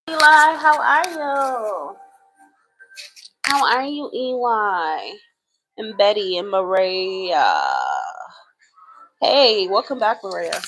Eli, how are you? How are you, EY? And Betty and Maria. Hey, welcome back, Maria.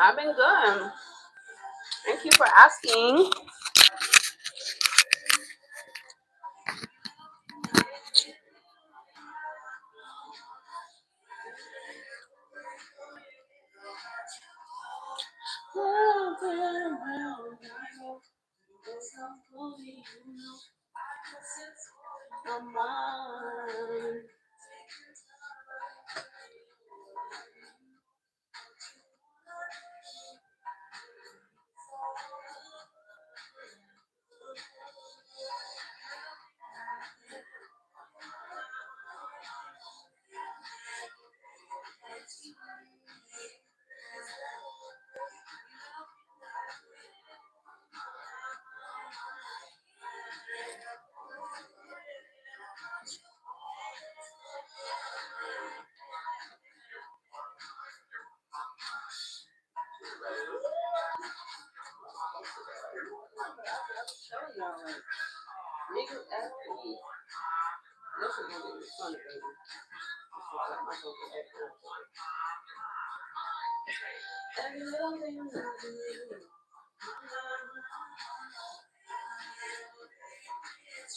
I've been good. Thank you for asking.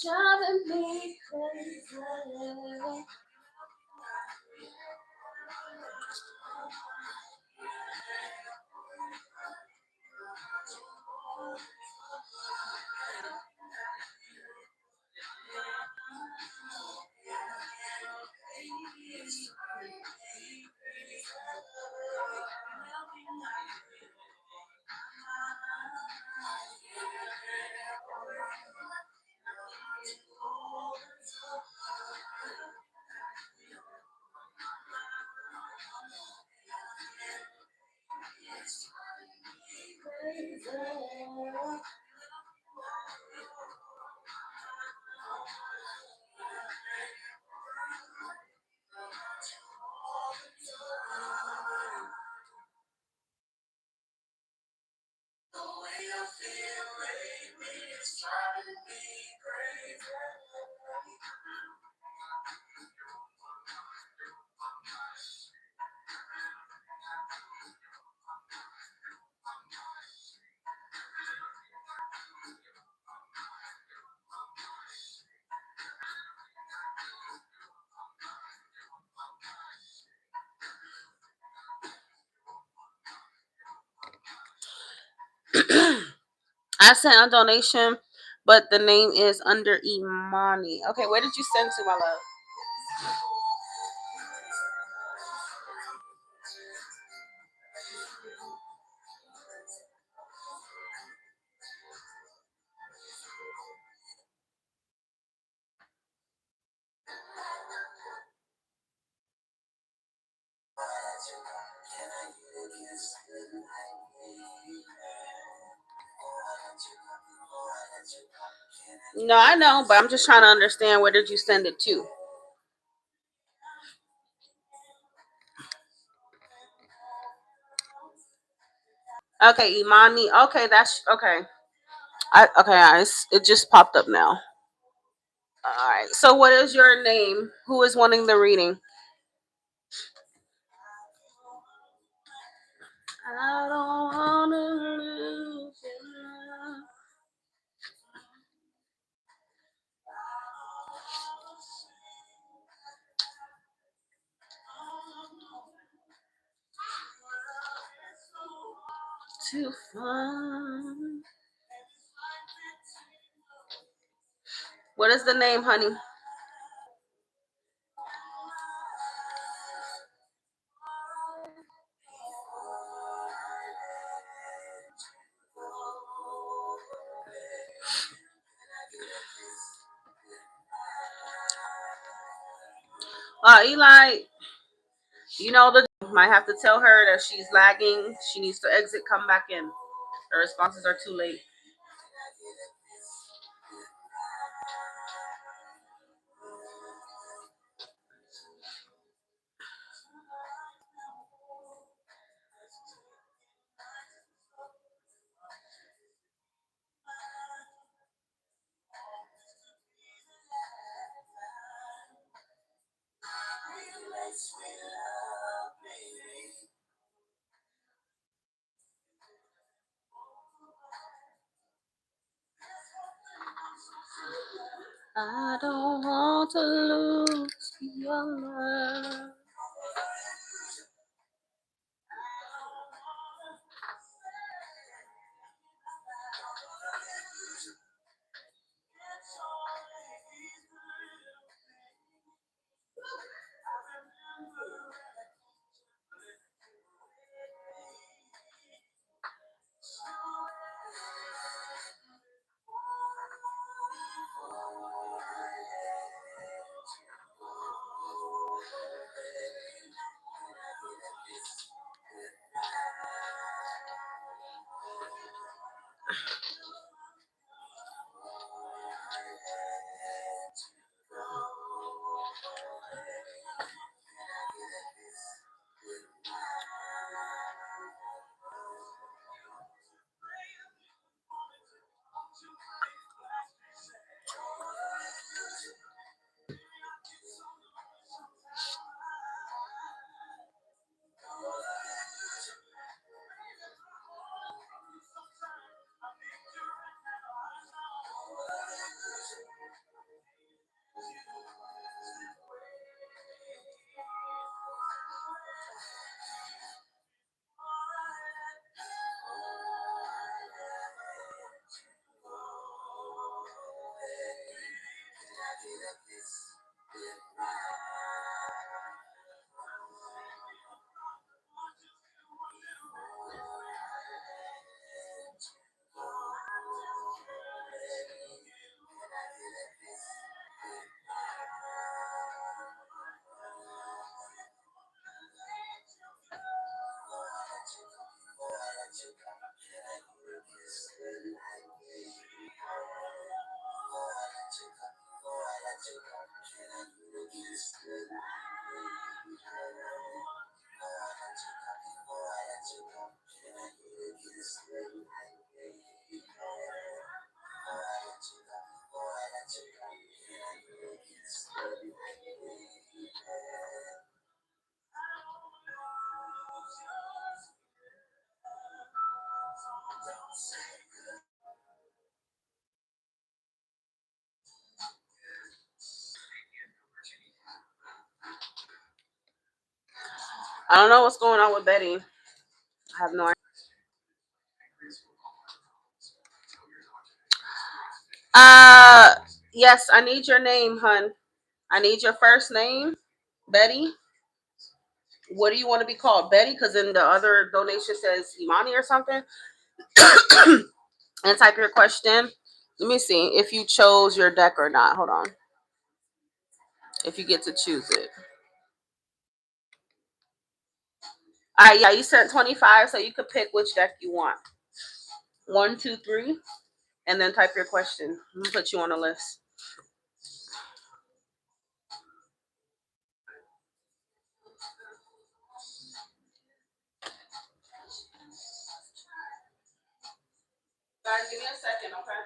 Driving me crazy. I sent a donation, but the name is under Imani. Okay, where did you send to, my love? No, I know, but I'm just trying to understand where did you send it to? Okay, Imani. Okay, that's okay. It just popped up now. All right. So, what is your name? Who is wanting the reading? I don't wanna lose you. too fun. What is the name, honey? Eli, you know the might have to tell her that she's lagging. She needs to exit, come back in. Her responses are too late. I don't want to lose your love. I don't know what's going on with Betty. I have no idea. Yes, I need your name, hun. I need your first name, Betty. What do you want to be called, Betty? Because in the other donation says Imani or something. And type your question. Let me see if you chose your deck or not. Hold on. If you get to choose it. All right, yeah, you sent 25, so you could pick which deck you want. 1, 2, 3, and then type your question. I'm gonna put you on a list. Guys, give me a second, okay?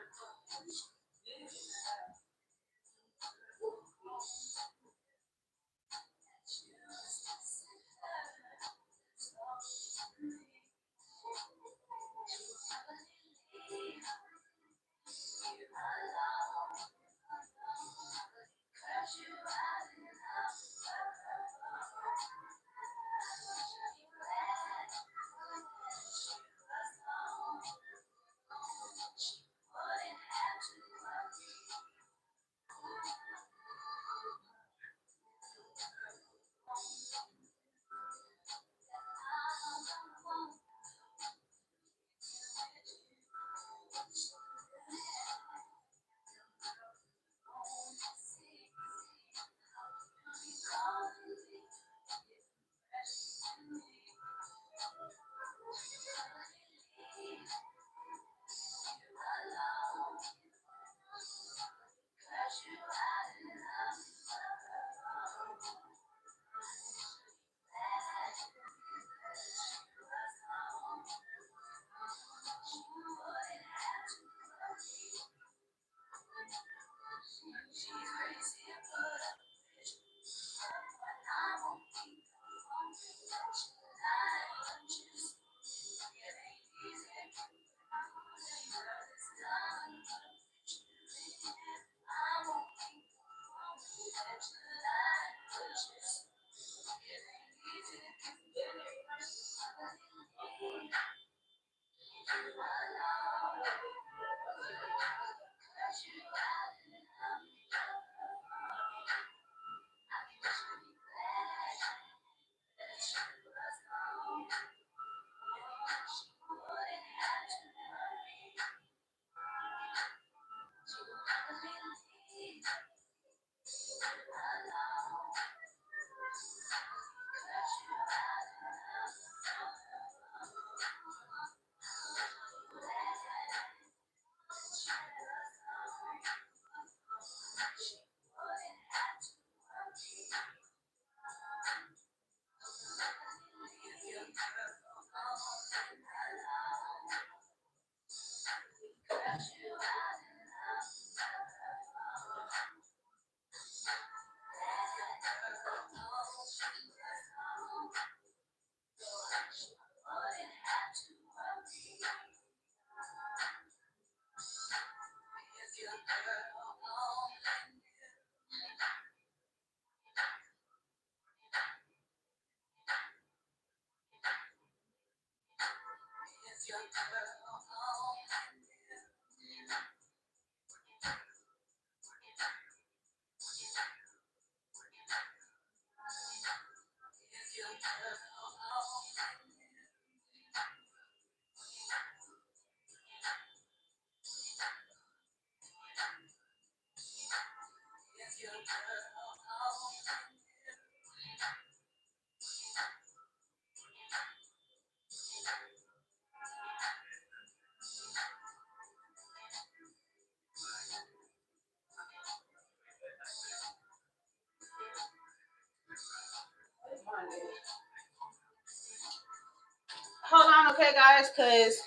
Hold on, okay, guys, because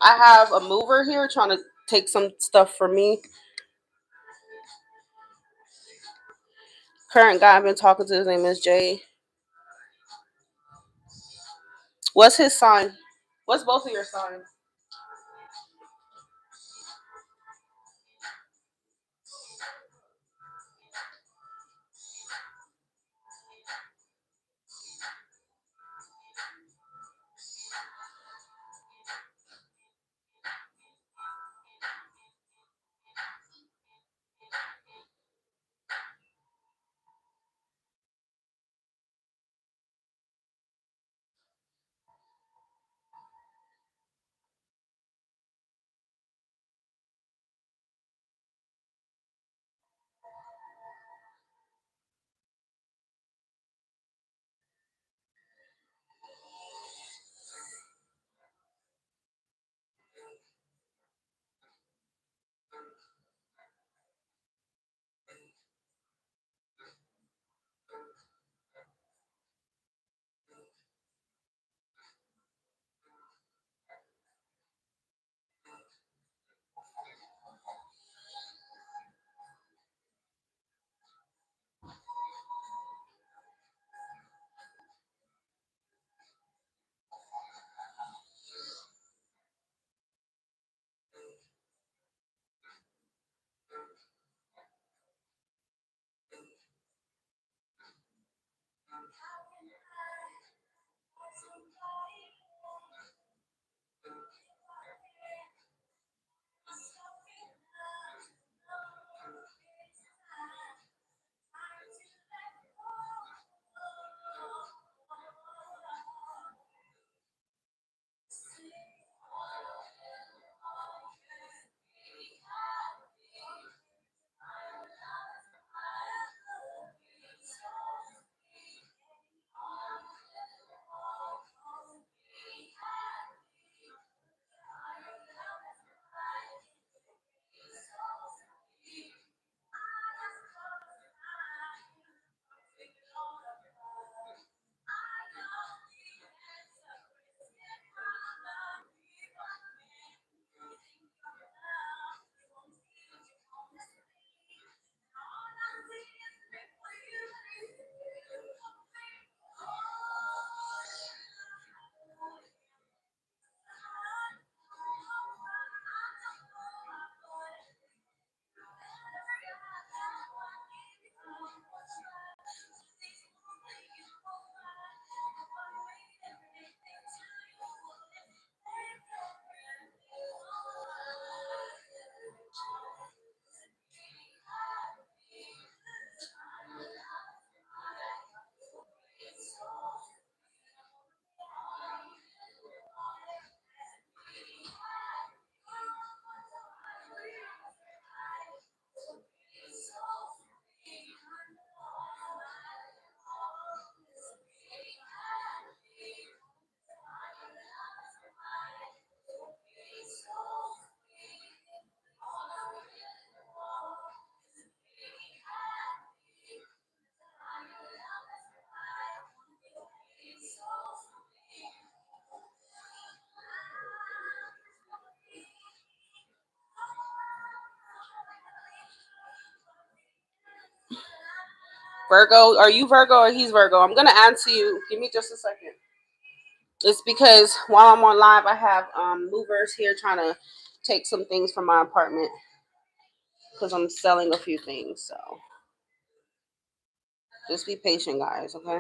I have a mover here trying to take some stuff for me. Current guy I've been talking to, his name is Jay. What's his sign? What's both of your signs? Virgo, are you Virgo or he's Virgo? I'm gonna answer you. Give me just a second. It's because while I'm on live, I have movers here trying to take some things from my apartment because I'm selling a few things. So just be patient, guys. Okay.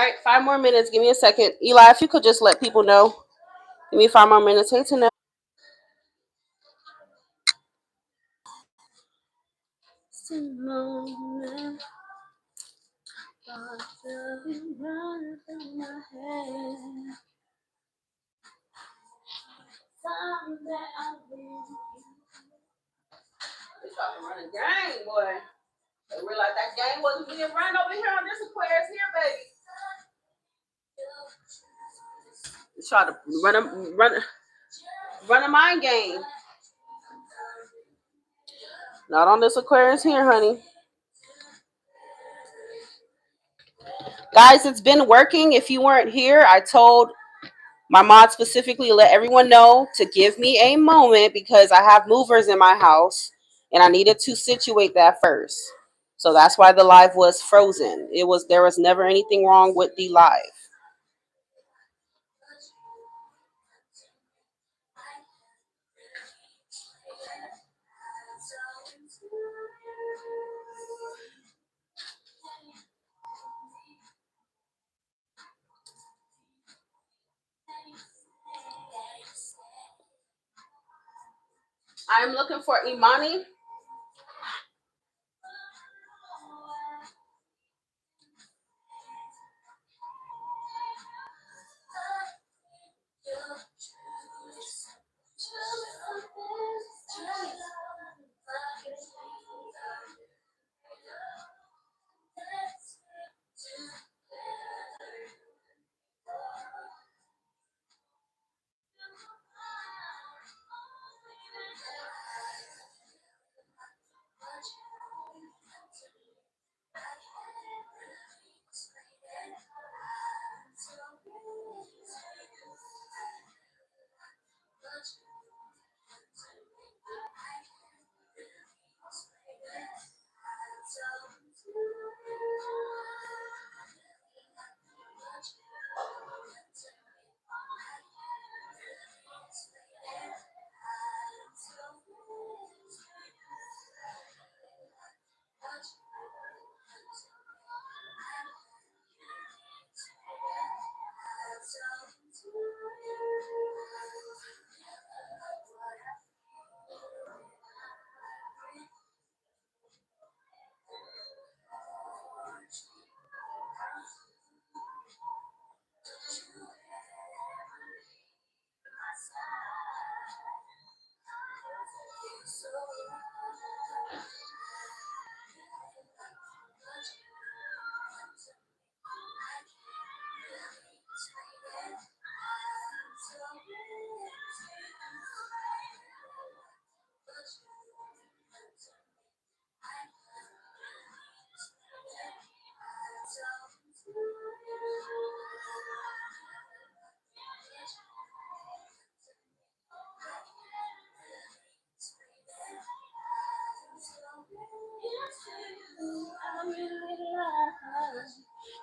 right, 5 more minutes. Give me a second. Eli, if you could just let people know. Give me 5 more minutes. Hey, Tanel. They trying to run a game, boy. They realized that game wasn't being run over here on this Aquarius here, baby. They try to run a mind game. Not on this Aquarius here, honey. Guys, it's been working. If you weren't here, I told my mod specifically to let everyone know to give me a moment because I have movers in my house and I needed to situate that first. So that's why the live was frozen. There was never anything wrong with the live. I'm looking for Imani.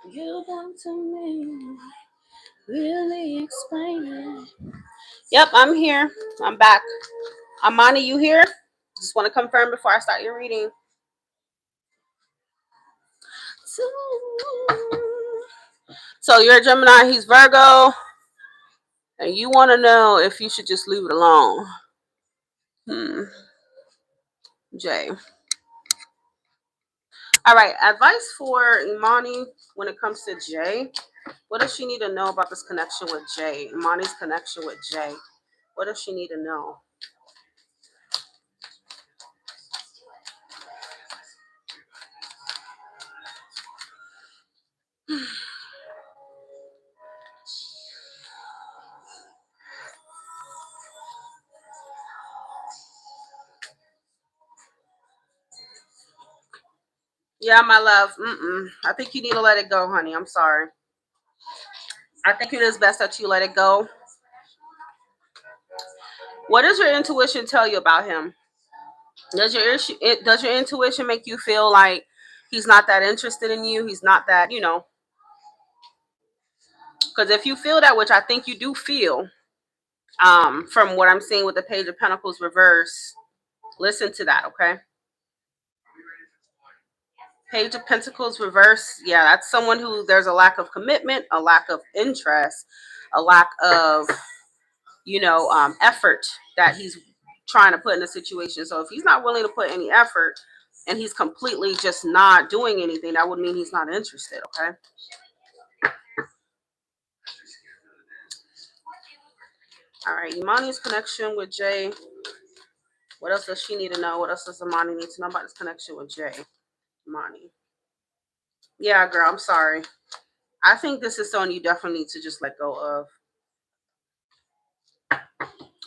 You come to me, really explain it. Yep, I'm here. I'm back. Amani, you here? Just want to confirm before I start your reading. So you're a Gemini, he's Virgo, and you want to know if you should just leave it alone. Jay. All right, advice for Imani when it comes to Jay. What does she need to know about this connection with Jay? Imani's connection with Jay. What does she need to know? Yeah, my love. I think you need to let it go, honey. I'm sorry. I think it is best that you let it go. What does your intuition tell you about him? Does your intuition make you feel like he's not that interested in you? He's not that, because if you feel that, which I think you do feel, from what I'm seeing with the Page of Pentacles reverse, listen to that, okay? Page of Pentacles reverse. Yeah, that's someone who there's a lack of commitment, a lack of interest, a lack of, effort that he's trying to put in a situation. So if he's not willing to put any effort and he's completely just not doing anything, that would mean he's not interested. Okay. All right. Imani's connection with Jay. What else does she need to know? What else does Imani need to know about this connection with Jay? Imani. Yeah, girl, I'm sorry. I think this is someone you definitely need to just let go of.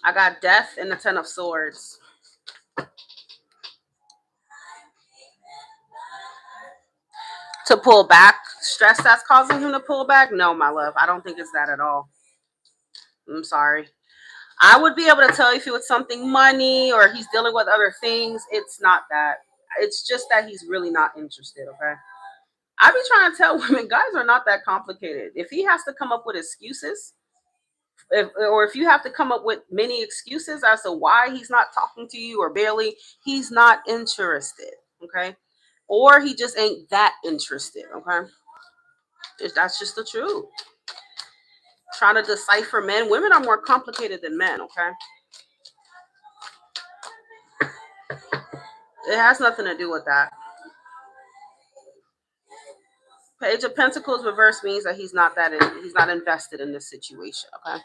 I got Death and the Ten of Swords. To pull back, stress that's causing him to pull back? No, my love. I don't think it's that at all. I'm sorry. I would be able to tell if it was something money or he's dealing with other things. It's not that. It's just that he's really not interested, okay? I be trying to tell women, guys are not that complicated. If he has to come up with excuses, if you have to come up with many excuses as to why he's not talking to you or barely, he's not interested, okay? Or he just ain't that interested, okay? That's just the truth. Trying to decipher men. Women are more complicated than men, okay? It has nothing to do with that. Page of Pentacles reverse means that he's not invested in this situation, okay?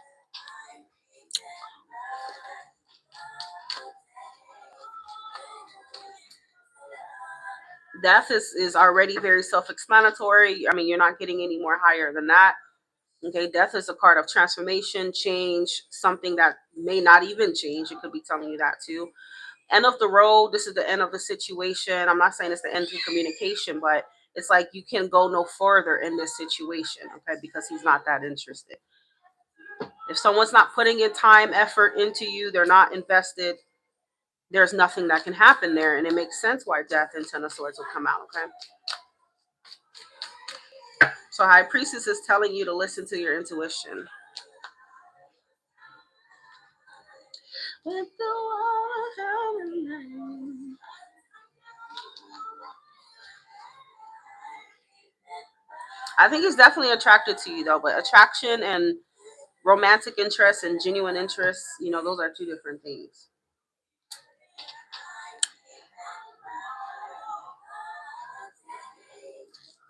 Death is already very self-explanatory. I mean, you're not getting any more higher than that. Okay, death is a card of transformation, change, something that may not even change. It could be telling you that too. End of the road. This is the end of the situation. I'm not saying it's the end of communication, but it's like you can go no further in this situation, okay, because he's not that interested. If someone's not putting in time, effort into you, they're not invested, there's nothing that can happen there. And it makes sense why Death and Ten of Swords will come out, okay? So High Priestess is telling you to listen to your intuition. With the water, I think he's definitely attracted to you though, but attraction and romantic interest and genuine interest, those are two different things.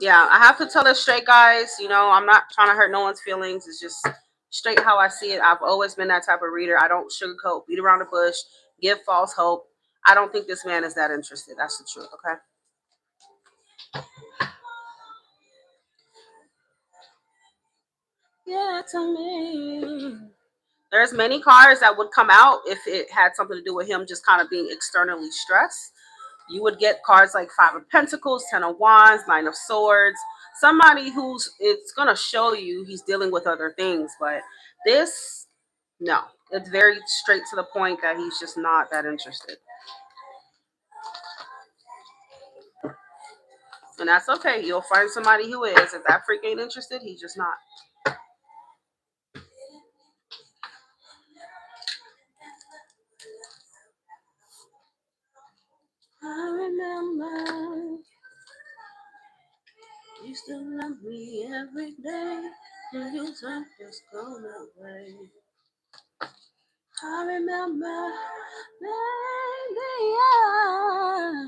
Yeah, I have to tell it straight, guys. I'm not trying to hurt no one's feelings. It's just straight how I see it. I've always been that type of reader. I don't sugarcoat, beat around the bush, give false hope. I don't think this man is that interested. That's the truth, okay? Yeah, to me. There's many cards that would come out if it had something to do with him just kind of being externally stressed. You would get cards like Five of Pentacles, Ten of Wands, Nine of Swords. Somebody it's going to show you he's dealing with other things. But this, no. It's very straight to the point that he's just not that interested. And that's okay. You'll find somebody who is. If that freak ain't interested, he's just not. I remember you still love me every day. And you time just gone away. I remember, baby, yeah.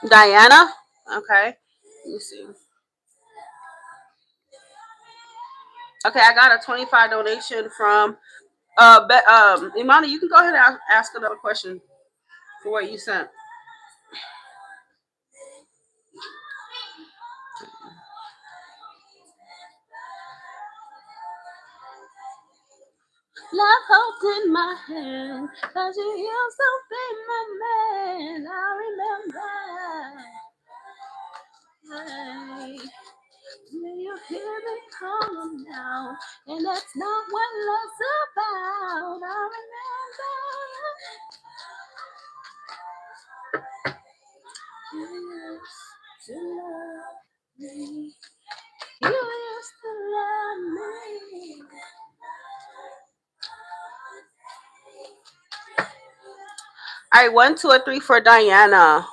Diana? Okay. Let me see. Okay, I got a 25 donation from Imani. You can go ahead and ask another question for what you sent. Love holds in my hand, cause you used to be my man. I remember. Hey, you hear me calling now, and that's not what love's about. I remember. You used to love me. You used to love me. All right, 1, 2, or 3 for Diana.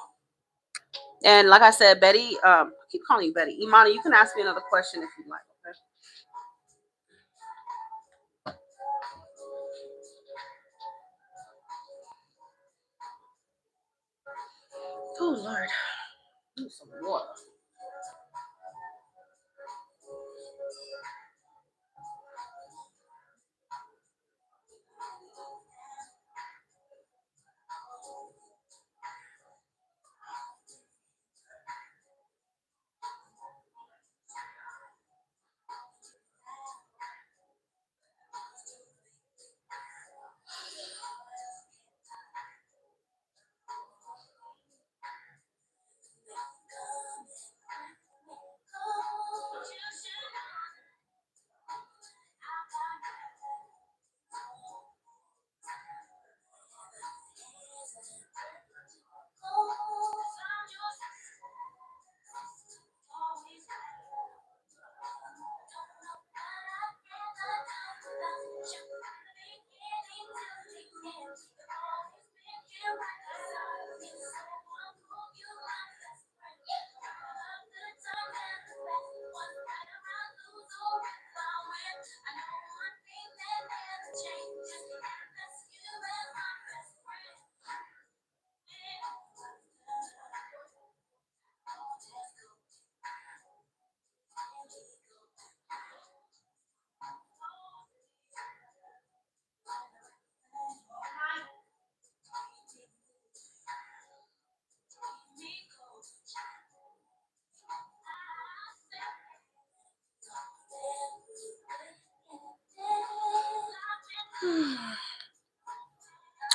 And like I said, Betty, I keep calling you Betty. Imani, you can ask me another question if you like. Okay. Oh Lord, I need some water.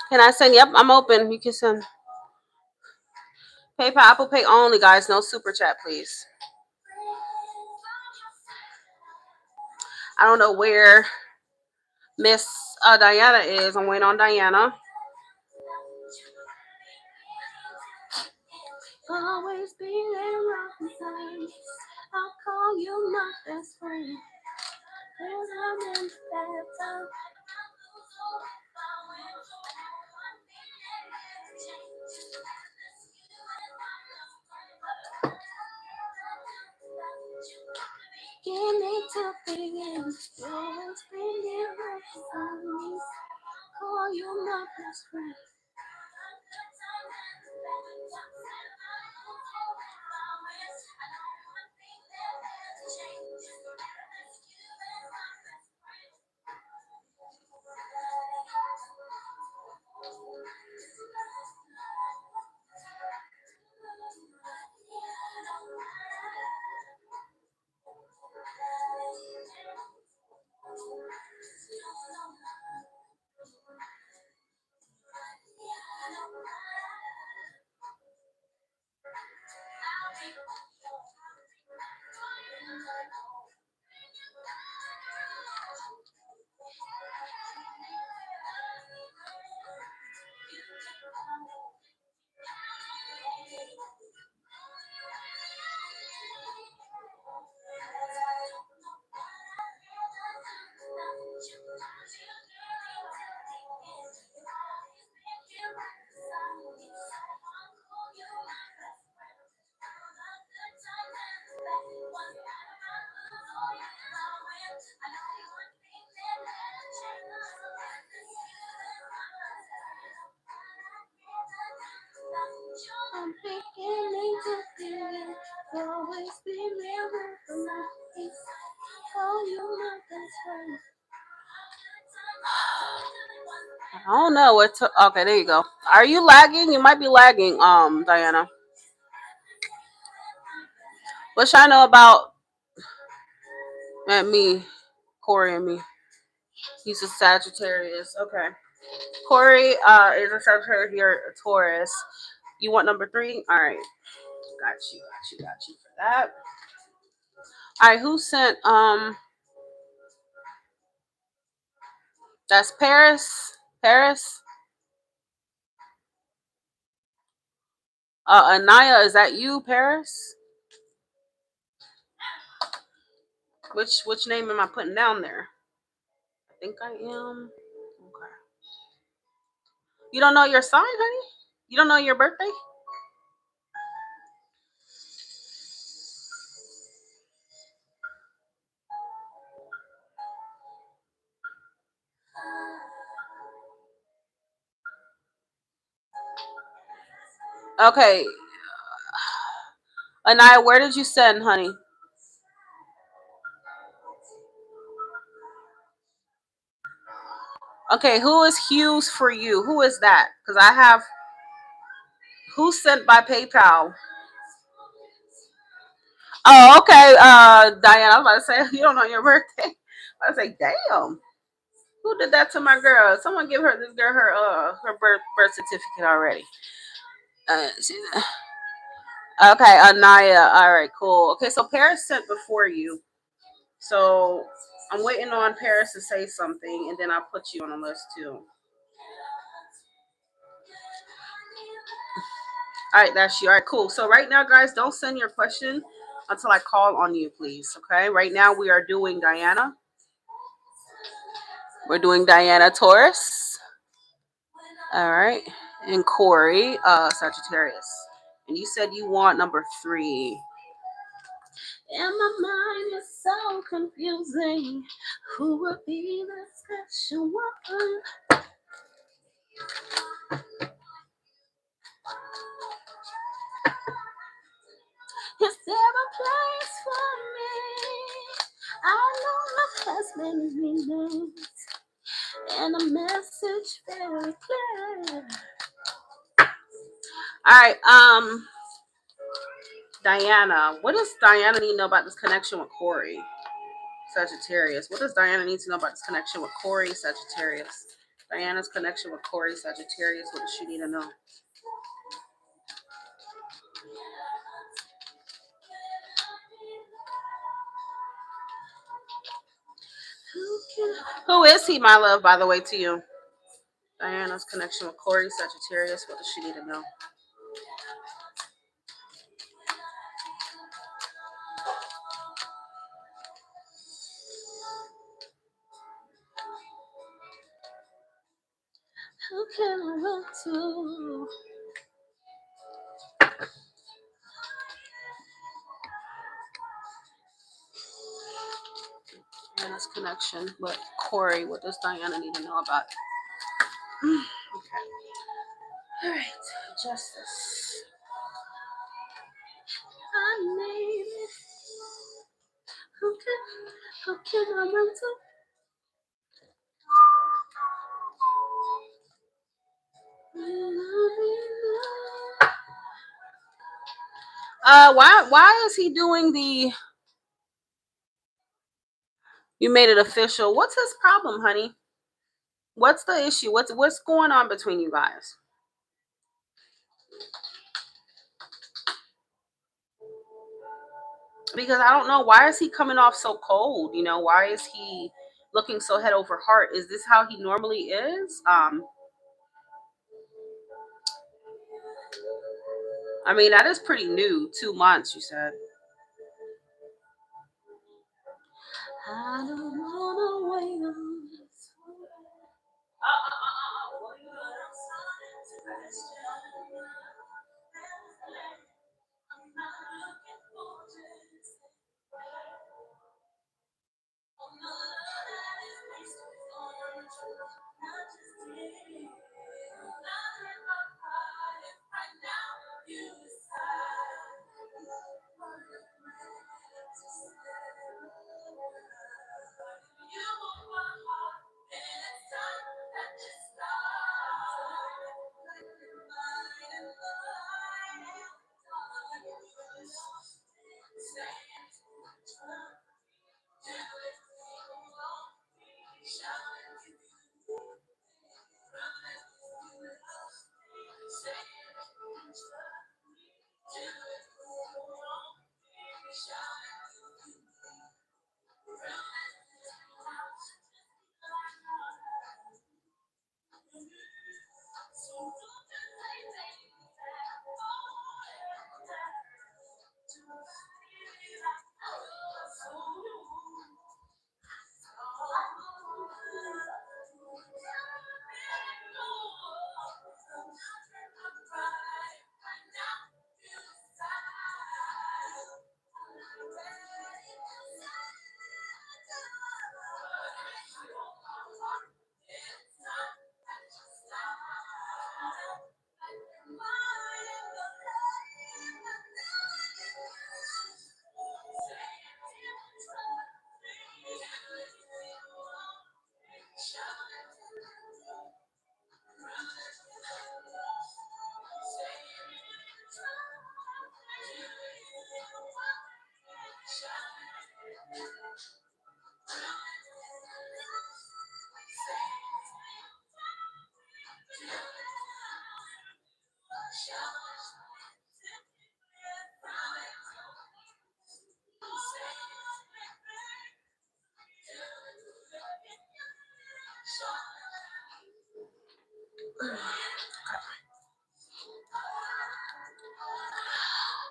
Can I send? Yep, I'm open. You can send PayPal, Apple Pay only, guys. No super chat, please. I don't know where Miss Diana is. I'm waiting on Diana. Always be there right beside. I'll call you my best friend. 'Cause I'm in bad time. Give me to begin. Always be there right beside me. Call you my best friend. I'm beginning to feel always be real for my peace. Call you my best friend. I don't know what to. Okay, there you go. Are you lagging? You might be lagging, Diana. What should I know about me, Corey, and me? He's a Sagittarius. Okay, Corey is a Sagittarius. You're a Taurus. You want number 3? All right, got you for that. All right, who sent That's Paris. Paris. Anaya, is that you, Paris? Which name am I putting down there? I think I am. Okay. You don't know your sign, honey? You don't know your birthday? Okay, Anaya, where did you send, honey? Okay, who is Hughes for you? Who is that? Because I have who sent by PayPal. Oh, okay. Diana, I was about to say you don't know your birthday. I was like, damn, who did that to my girl? Someone give her this girl her birth certificate already. Okay, Anaya. All right, cool. Okay, so Paris sent before you. So I'm waiting on Paris to say something, and then I'll put you on the list too. All right, that's you. All right, cool. So right now, guys, don't send your question until I call on you, please. Okay. Right now, we are doing Diana. We're doing Diana Taurus. All right, and Corey, Sagittarius. And you said you want number 3. And my mind is so confusing. Who will be the special one? Is there a place for me? I know my husband is needing, and a message very clear. All right, Diana. What does Diana need to know about this connection with Corey, Sagittarius? What does Diana need to know about this connection with Corey, Sagittarius? Diana's connection with Corey, Sagittarius. What does she need to know? Who is he, my love, by the way, to you? Diana's connection with Corey, Sagittarius. What does she need to know? Who can I run to? Diana's connection with Corey. What does Diana need to know about it? Okay. All right. Justice. I need it. Who can I run to? Why is he doing the? You made it official. What's his problem, honey? What's the issue? What's going on between you guys? Because I don't know, why is he coming off so cold? You know, why is he looking so head over heart? Is this how he normally is? I mean, that is pretty new. 2 months, you said. I don't wanna wait on this.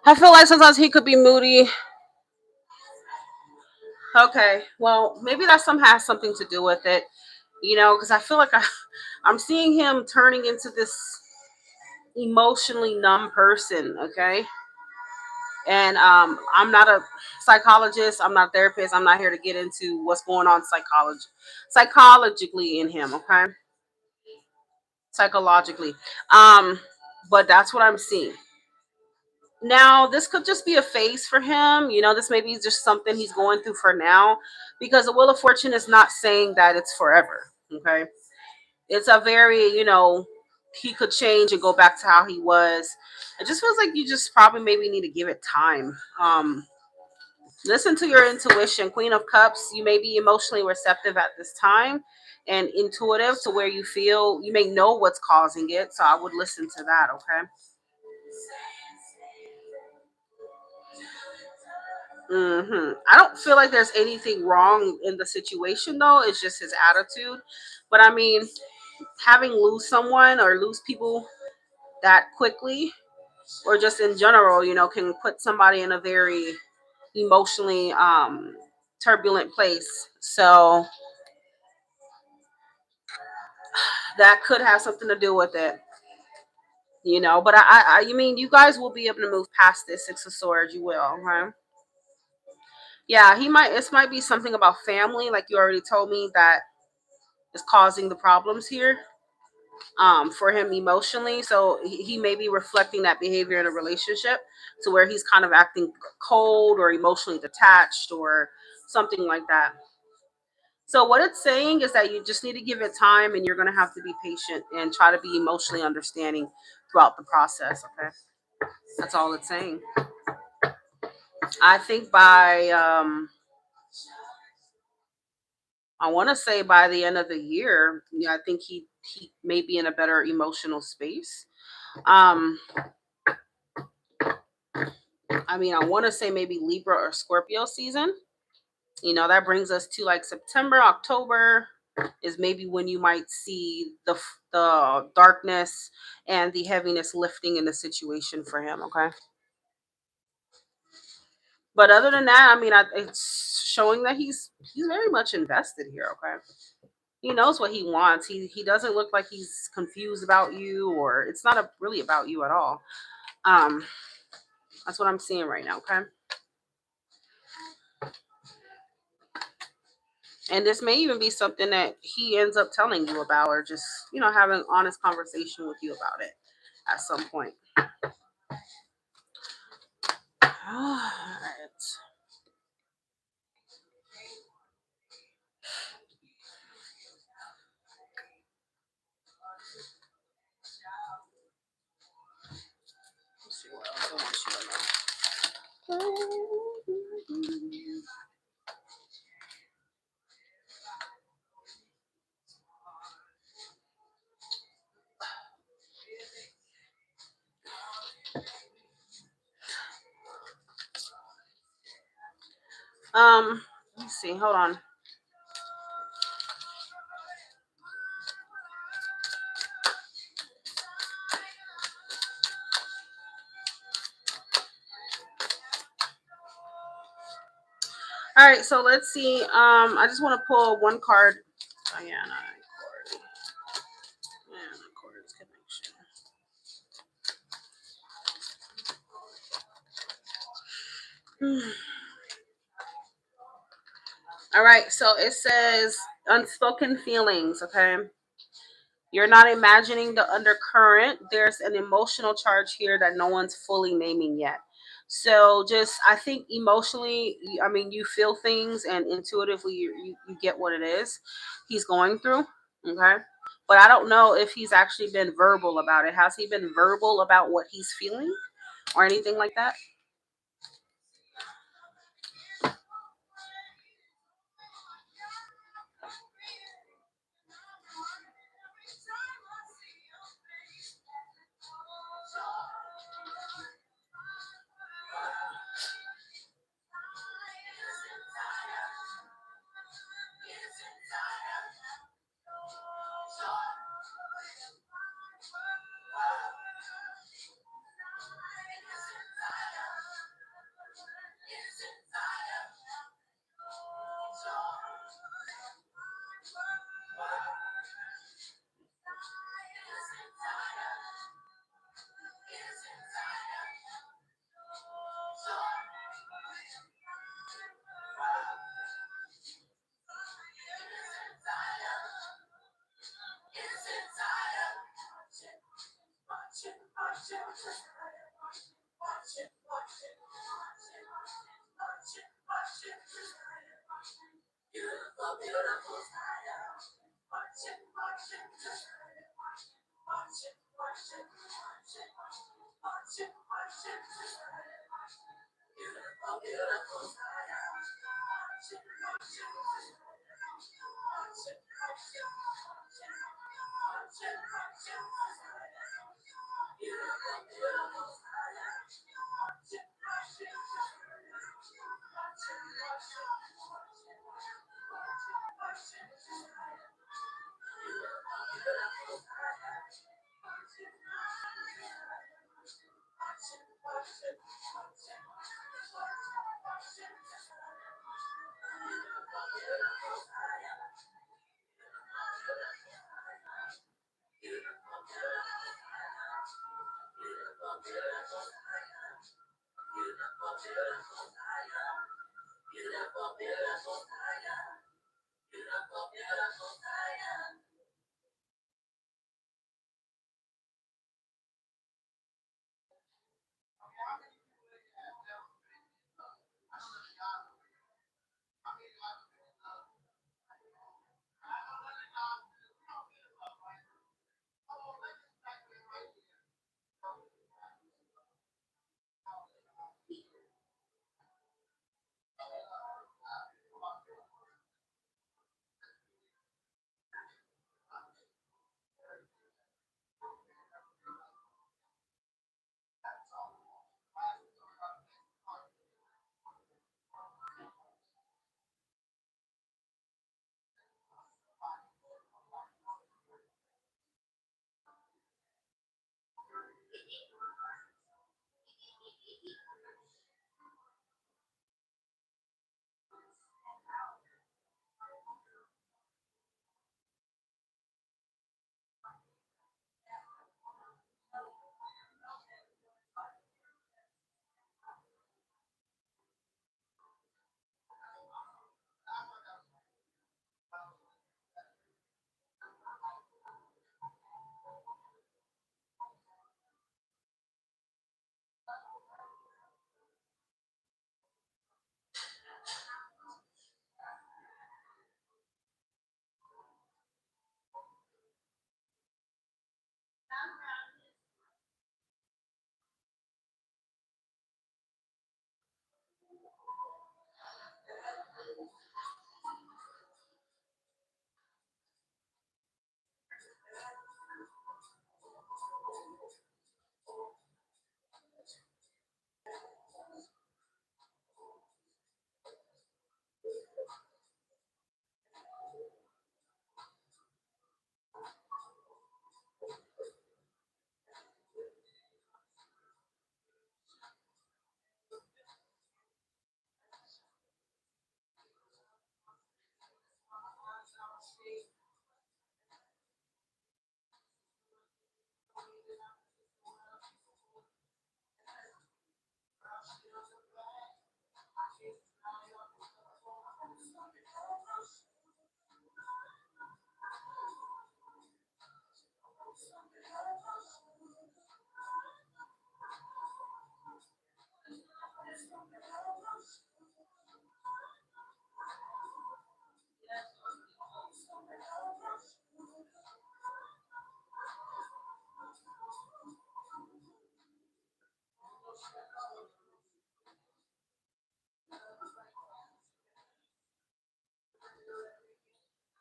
I feel like sometimes he could be moody. Okay, well, maybe that some has something to do with it, because I feel like I'm seeing him turning into this emotionally numb person. Okay, and I'm not a psychologist. I'm not a therapist. I'm not here to get into what's going on psychologically in him. Okay, psychologically, um, but that's what I'm seeing. Now, this could just be a phase for him. This may be just something he's going through for now, because the Wheel of Fortune is not saying that it's forever. Okay. It's a very, he could change and go back to how he was. It just feels like you just probably maybe need to give it time. Listen to your intuition. Queen of Cups, you may be emotionally receptive at this time and intuitive to where you feel you may know what's causing it. So I would listen to that. Okay. I don't feel like there's anything wrong in the situation, though. It's just his attitude. But I mean, having lose someone or lose people that quickly, or just in general, can put somebody in a very emotionally turbulent place. So that could have something to do with it. But you mean you guys will be able to move past this Six of Swords. You will, right? Yeah, he might. This might be something about family, like you already told me, that is causing the problems here for him emotionally. So he may be reflecting that behavior in a relationship to where he's kind of acting cold or emotionally detached or something like that. So what it's saying is that you just need to give it time, and you're going to have to be patient and try to be emotionally understanding throughout the process. Okay, that's all it's saying. I think I want to say by the end of the year, I think he may be in a better emotional space. Um, I mean, I want to say maybe Libra or Scorpio season. That brings us to like September, October is maybe when you might see the darkness and the heaviness lifting in the situation for him. Okay, but other than that, I mean, it's showing that he's very much invested here. Okay, he knows what he wants. He doesn't look like he's confused about you, or it's not really about you at all. Um, that's what I'm seeing right now. Okay. And this may even be something that he ends up telling you about, or just, having an honest conversation with you about it at some point. All right. Let's see what else I want you to know. Let's see. Hold on. All right. So let's see. I just want to pull one card. Diana. Diana Cords connection. All right. So it says unspoken feelings. Okay. You're not imagining the undercurrent. There's an emotional charge here that no one's fully naming yet. So just, I think emotionally, I mean, you feel things, and intuitively you get what it is he's going through. Okay. But I don't know if he's actually been verbal about it. Has he been verbal about what he's feeling or anything like that?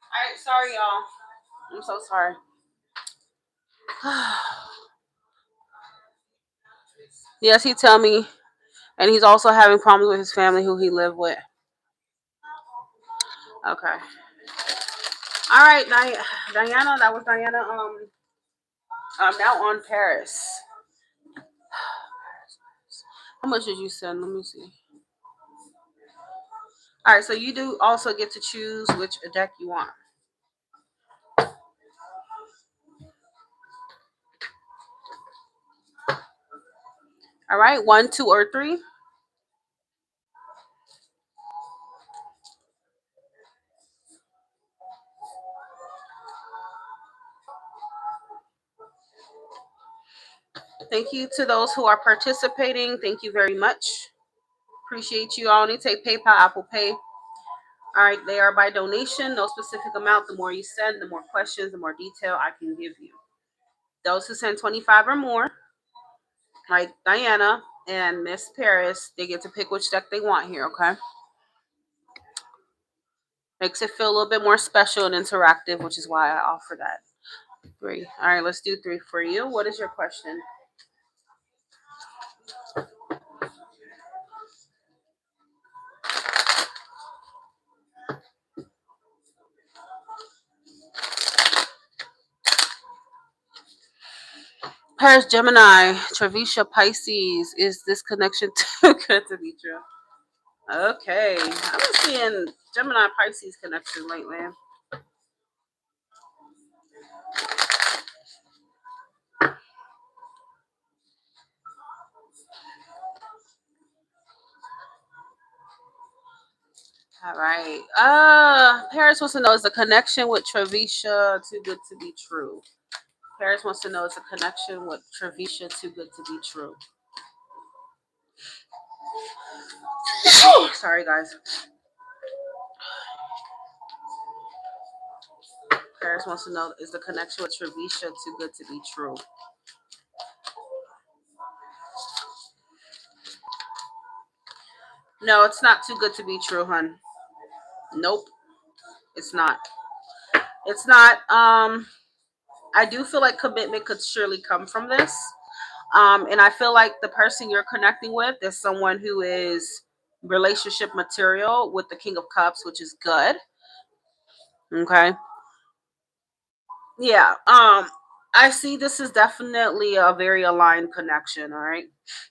All right, sorry, y'all. I'm so sorry. Yes, he tell me, and he's also having problems with his family who he lived with. Okay. All right, Diana. That was Diana. I'm now on Paris. How much did you send? Let me see. All right, so you do also get to choose which deck you want. All right, 1, 2, or 3. Thank you to those who are participating. Thank you very much. Appreciate you. I only take PayPal, Apple Pay. All right, they are by donation, no specific amount. The more you send, the more questions, the more detail I can give you. Those who send 25 or more, like Diana and Miss Paris, they get to pick which deck they want here, okay? Makes it feel a little bit more special and interactive, which is why I offer that. 3. All right, let's do 3 for you. What is your question? Paris, Gemini, Trevisha, Pisces. Is this connection too good to be true? Okay, I've been seeing Gemini Pisces connection lately. All right. Paris wants to know, is the connection with Trevisha too good to be true? Paris wants to know, is the connection with Trevisha too good to be true? Sorry, guys. Paris wants to know, is the connection with Trevisha too good to be true? No, it's not too good to be true, hun. Nope, it's not. It's not. I do feel like commitment could surely come from this. And I feel like the person you're connecting with is someone who is relationship material with the King of Cups, which is good. Okay. Yeah. I see this is definitely a very aligned connection, all right,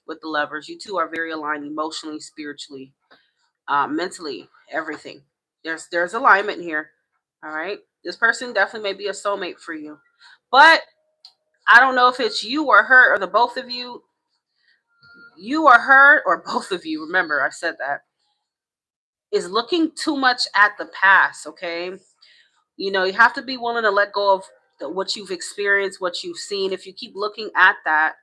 with the lovers. You two are very aligned emotionally, spiritually, mentally, everything. There's alignment here. All right. This person definitely may be a soulmate for you. But I don't know if it's you or her or the both of you. You or her or both of you. Remember, I said that is looking too much at the past, okay? You know, you have to be willing to let go of what you've experienced, what you've seen. If you keep looking at that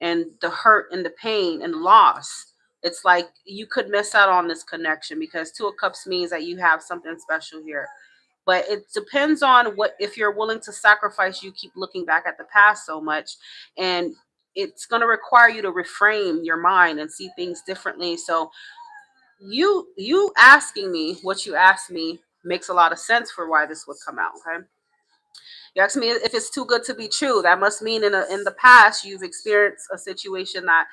and the hurt and the pain and loss, it's like you could miss out on this connection because Two of Cups means that you have something special here. But it depends on what, if you're willing to sacrifice, you keep looking back at the past so much, and it's going to require you to reframe your mind and see things differently. So you asking me what you asked me makes a lot of sense for why this would come out. Okay, you asked me if it's too good to be true. That must mean in the past you've experienced a situation that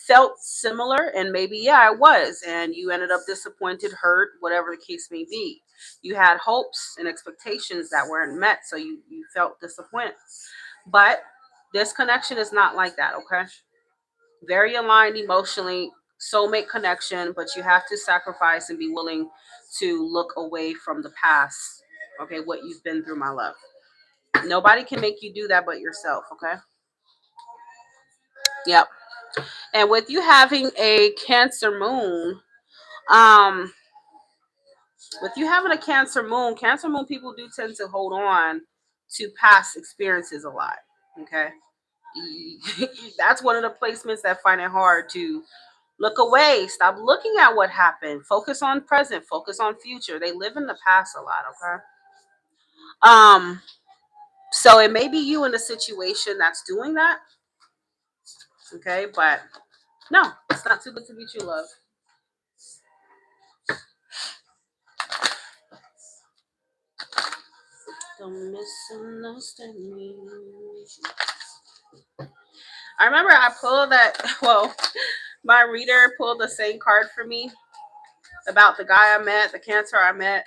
felt similar, and maybe yeah, it was, and you ended up disappointed, hurt, whatever the case may be. You had hopes and expectations that weren't met, so you felt disappointed. But this connection is not like that. Okay, very aligned emotionally, soulmate connection, but you have to sacrifice and be willing to look away from the past. Okay, what you've been through, my love. Nobody can make you do that but yourself, okay? Yep. And with you having a Cancer moon, um, with you having a Cancer moon people do tend to hold on to past experiences a lot. Okay. That's one of the placements that find it hard to look away. Stop looking at what happened. Focus on present. Focus on future. They live in the past a lot, okay? Um, so it may be you in the situation that's doing that, okay? But no, it's not too good to be true, love. Don't misunderstand me. I remember I pulled that. Well, my reader pulled the same card for me about the guy I met, the Cancer I met.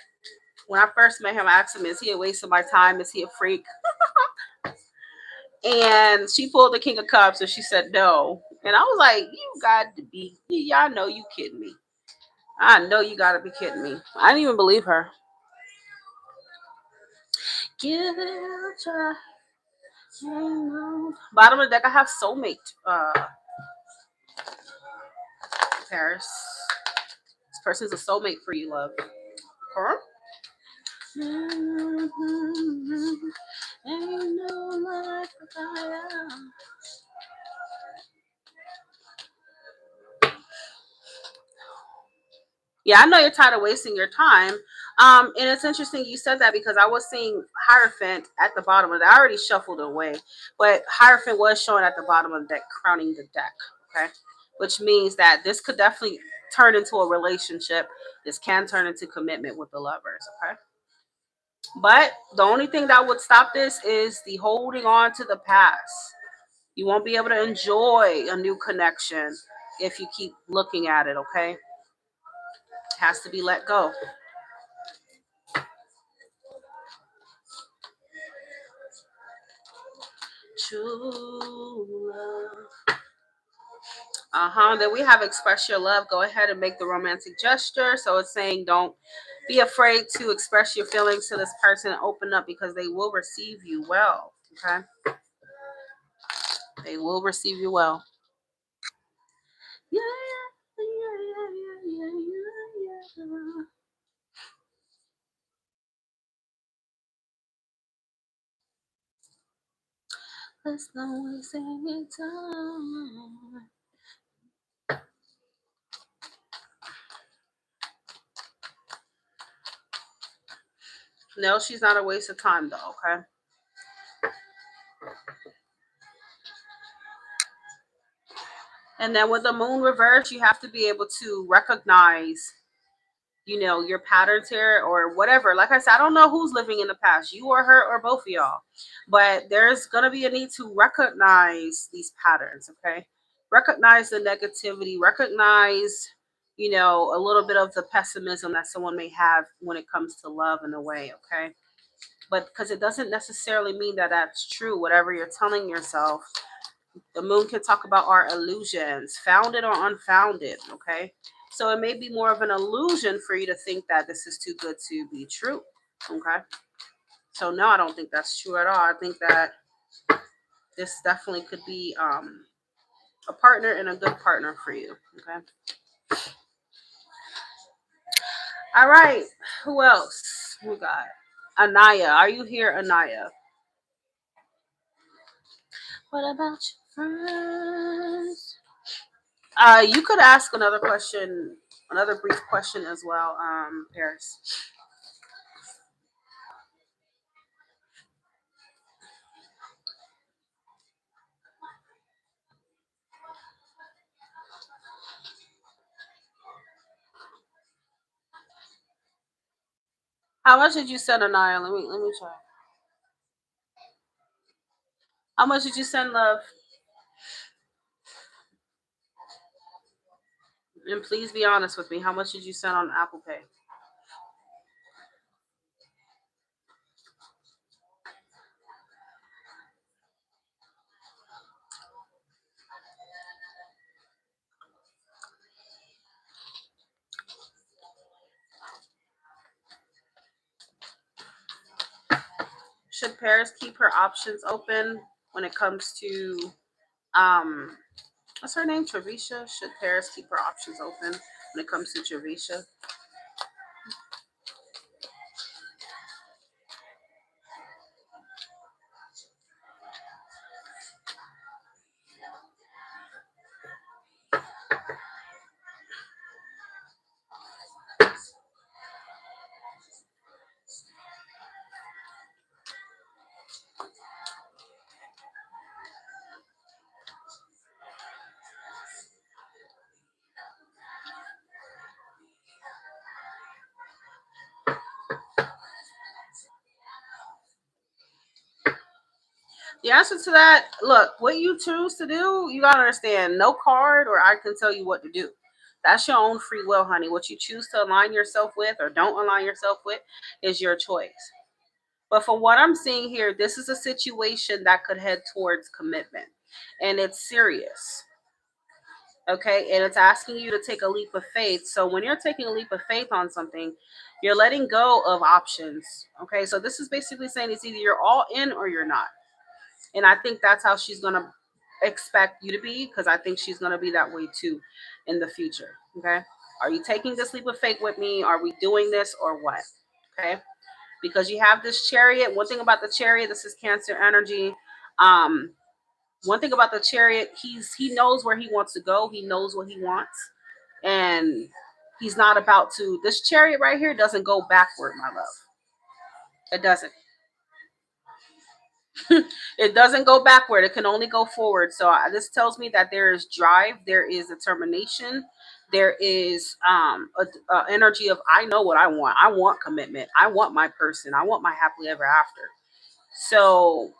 When I first met him, I asked him, "Is he a waste of my time? Is he a freak?" And she pulled the King of Cups, and she said no. And I was like, "You got to be, y'all know you kidding me. I know you got to be kidding me." I didn't even believe her. Give it a try. Bottom of the deck, I have soulmate. Paris. This person's a soulmate for you, love. Huh? Ain't no life without you. Yeah, I know you're tired of wasting your time. And it's interesting you said that because I was seeing Hierophant at the bottom of it. I already shuffled it away, but Hierophant was showing at the bottom of the deck, crowning the deck. Okay, which means that this could definitely turn into a relationship. This can turn into commitment with the lovers. Okay, but the only thing that would stop this is the holding on to the past. You won't be able to enjoy a new connection if you keep looking at it. Okay, it has to be let go. True love. Then we have express your love. Go ahead and make the romantic gesture. So it's saying don't be afraid to express your feelings to this person and open up because they will receive you well. Okay, they will receive you well. Yeah, yeah, yeah, yeah, yeah, yeah. Let's not waste any time. No, she's not a waste of time though. Okay. And then with the moon reverse, you have to be able to recognize, your patterns here or whatever. Like I said, I don't know who's living in the past, you or her or both of y'all. But there's going to be a need to recognize these patterns, okay? Recognize the negativity, recognize, a little bit of the pessimism that someone may have when it comes to love in a way, okay? But because it doesn't necessarily mean that that's true, whatever you're telling yourself. The moon can talk about our illusions, founded or unfounded, okay? So it may be more of an illusion for you to think that this is too good to be true, okay? So no, I don't think that's true at all. I think that this definitely could be a partner and a good partner for you, okay? All right, who else? Who got? Anaya, are you here, Anaya? What about your friends? You could ask another question, another brief question as well, Paris. How much did you send Anaya? Let me try. How much did you send, love? And please be honest with me. How much did you send on Apple Pay? Should Paris keep her options open when it comes to um what's her name? Trevisha? Should Paris keep her options open when it comes to Trevisha? The answer to that, look, what you choose to do, you gotta understand. No card or I can tell you what to do. That's your own free will, honey. What you choose to align yourself with or don't align yourself with is your choice. But from what I'm seeing here, this is a situation that could head towards commitment. And it's serious. Okay. And it's asking you to take a leap of faith. So when you're taking a leap of faith on something, you're letting go of options. Okay. So this is basically saying it's either you're all in or you're not. And I think that's how she's going to expect you to be because I think she's going to be that way too in the future. Okay. Are you taking this leap of faith with me? Are we doing this or what? Okay. Because you have this chariot. One thing about the chariot, this is Cancer energy. Um, One thing about the chariot, he knows where he wants to go. He knows what he wants, and He's not about to. This chariot right here doesn't go backward, my love. It doesn't. It doesn't go backward. It can only go forward. So this tells me that there is drive, there is determination, there is a energy of I know what I want. I want commitment. I want my person. I want my happily ever after. So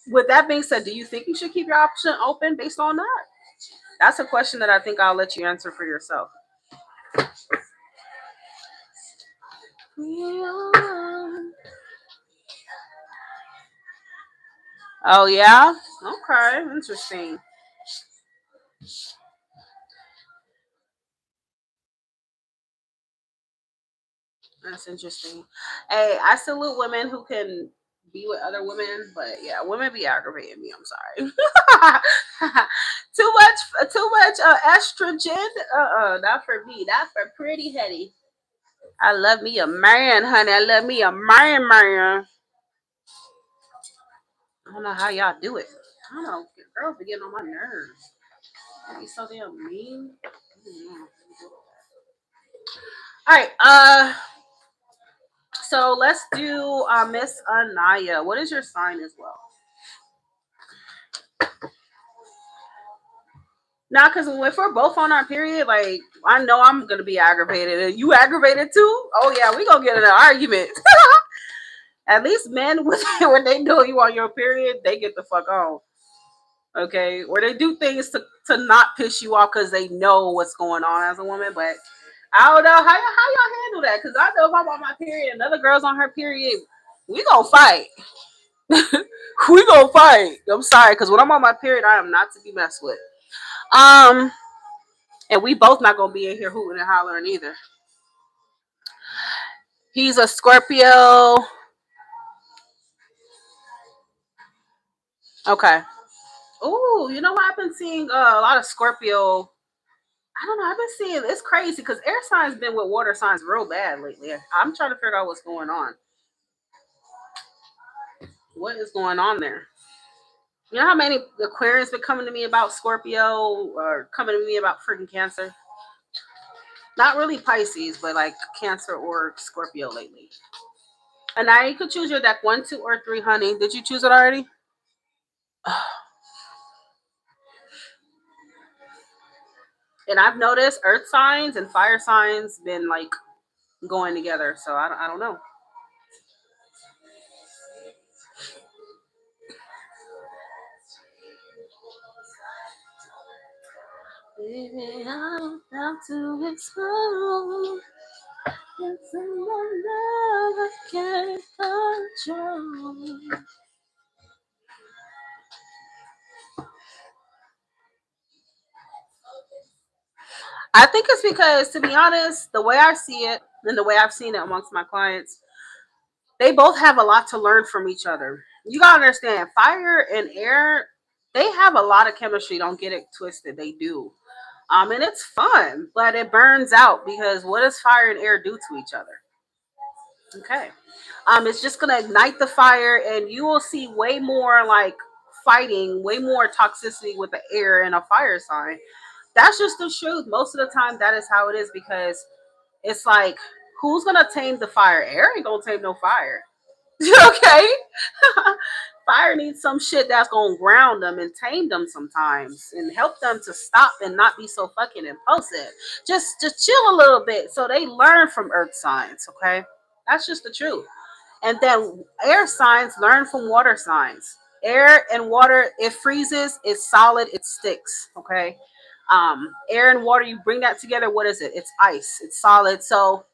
with that being said, do you think you should keep your option open based on that? That's a question that I think I'll let you answer for yourself. Oh yeah. Okay. Interesting. That's interesting. Hey, I salute women who can be with other women, but yeah, women be aggravating me. I'm sorry. Too much estrogen. Not for me. Not for pretty Hetty. I love me a man, honey. I love me a man. I don't know how y'all do it. I don't know. Girls be getting on my nerves. They be so damn mean. Mm. All right. So let's do Miss Anaya. What is your sign as well? Now, because if we're both on our period, like I know I'm gonna be aggravated, and you aggravated too. Oh yeah, we gonna get in an argument. At least men, when they know you on your period, they get the fuck on. Okay, or they do things to not piss you off because they know what's going on as a woman. But I don't know how y'all handle that. Because I know if I'm on my period, another girl's on her period, we gonna fight. We gonna fight. I'm sorry, because when I'm on my period, I am not to be messed with. Um, and we both not gonna be in here hooting and hollering either. He's a Scorpio. Okay. Ooh, you know what? I've been seeing a lot of Scorpio. I don't know. I've been seeing it's crazy because air signs been with water signs real bad lately. I'm trying to figure out what's going on. What is going on there? You know how many Aquarians been coming to me about Scorpio or coming to me about freaking Cancer? Not really Pisces, but like Cancer or Scorpio lately. And now you could choose your deck 1, 2, or 3, honey. Did you choose it already? And I've noticed earth signs and fire signs been like going together. So I don't know. Baby, I'm about to explode. It's in my love I can't control. I think it's because, to be honest, the way I see it and the way I've seen it amongst my clients, they both have a lot to learn from each other. You gotta understand, fire and air, they have a lot of chemistry. Don't get it twisted. They do. And it's fun, but it burns out because what does fire and air do to each other? Okay. It's just gonna ignite the fire, and you will see way more like fighting, way more toxicity with the air and a fire sign. That's just the truth. Most of the time, that is how it is because it's like, who's gonna tame the fire? Air ain't gonna tame no fire. Okay. Fire needs some shit that's gonna ground them and tame them sometimes and help them to stop and not be so fucking impulsive. Just chill a little bit so they learn from earth signs, okay? That's just the truth. And then air signs learn from water signs. Air and water, it freezes, it's solid, it sticks, okay? Air and water, you bring that together, what is it? It's ice, it's solid. So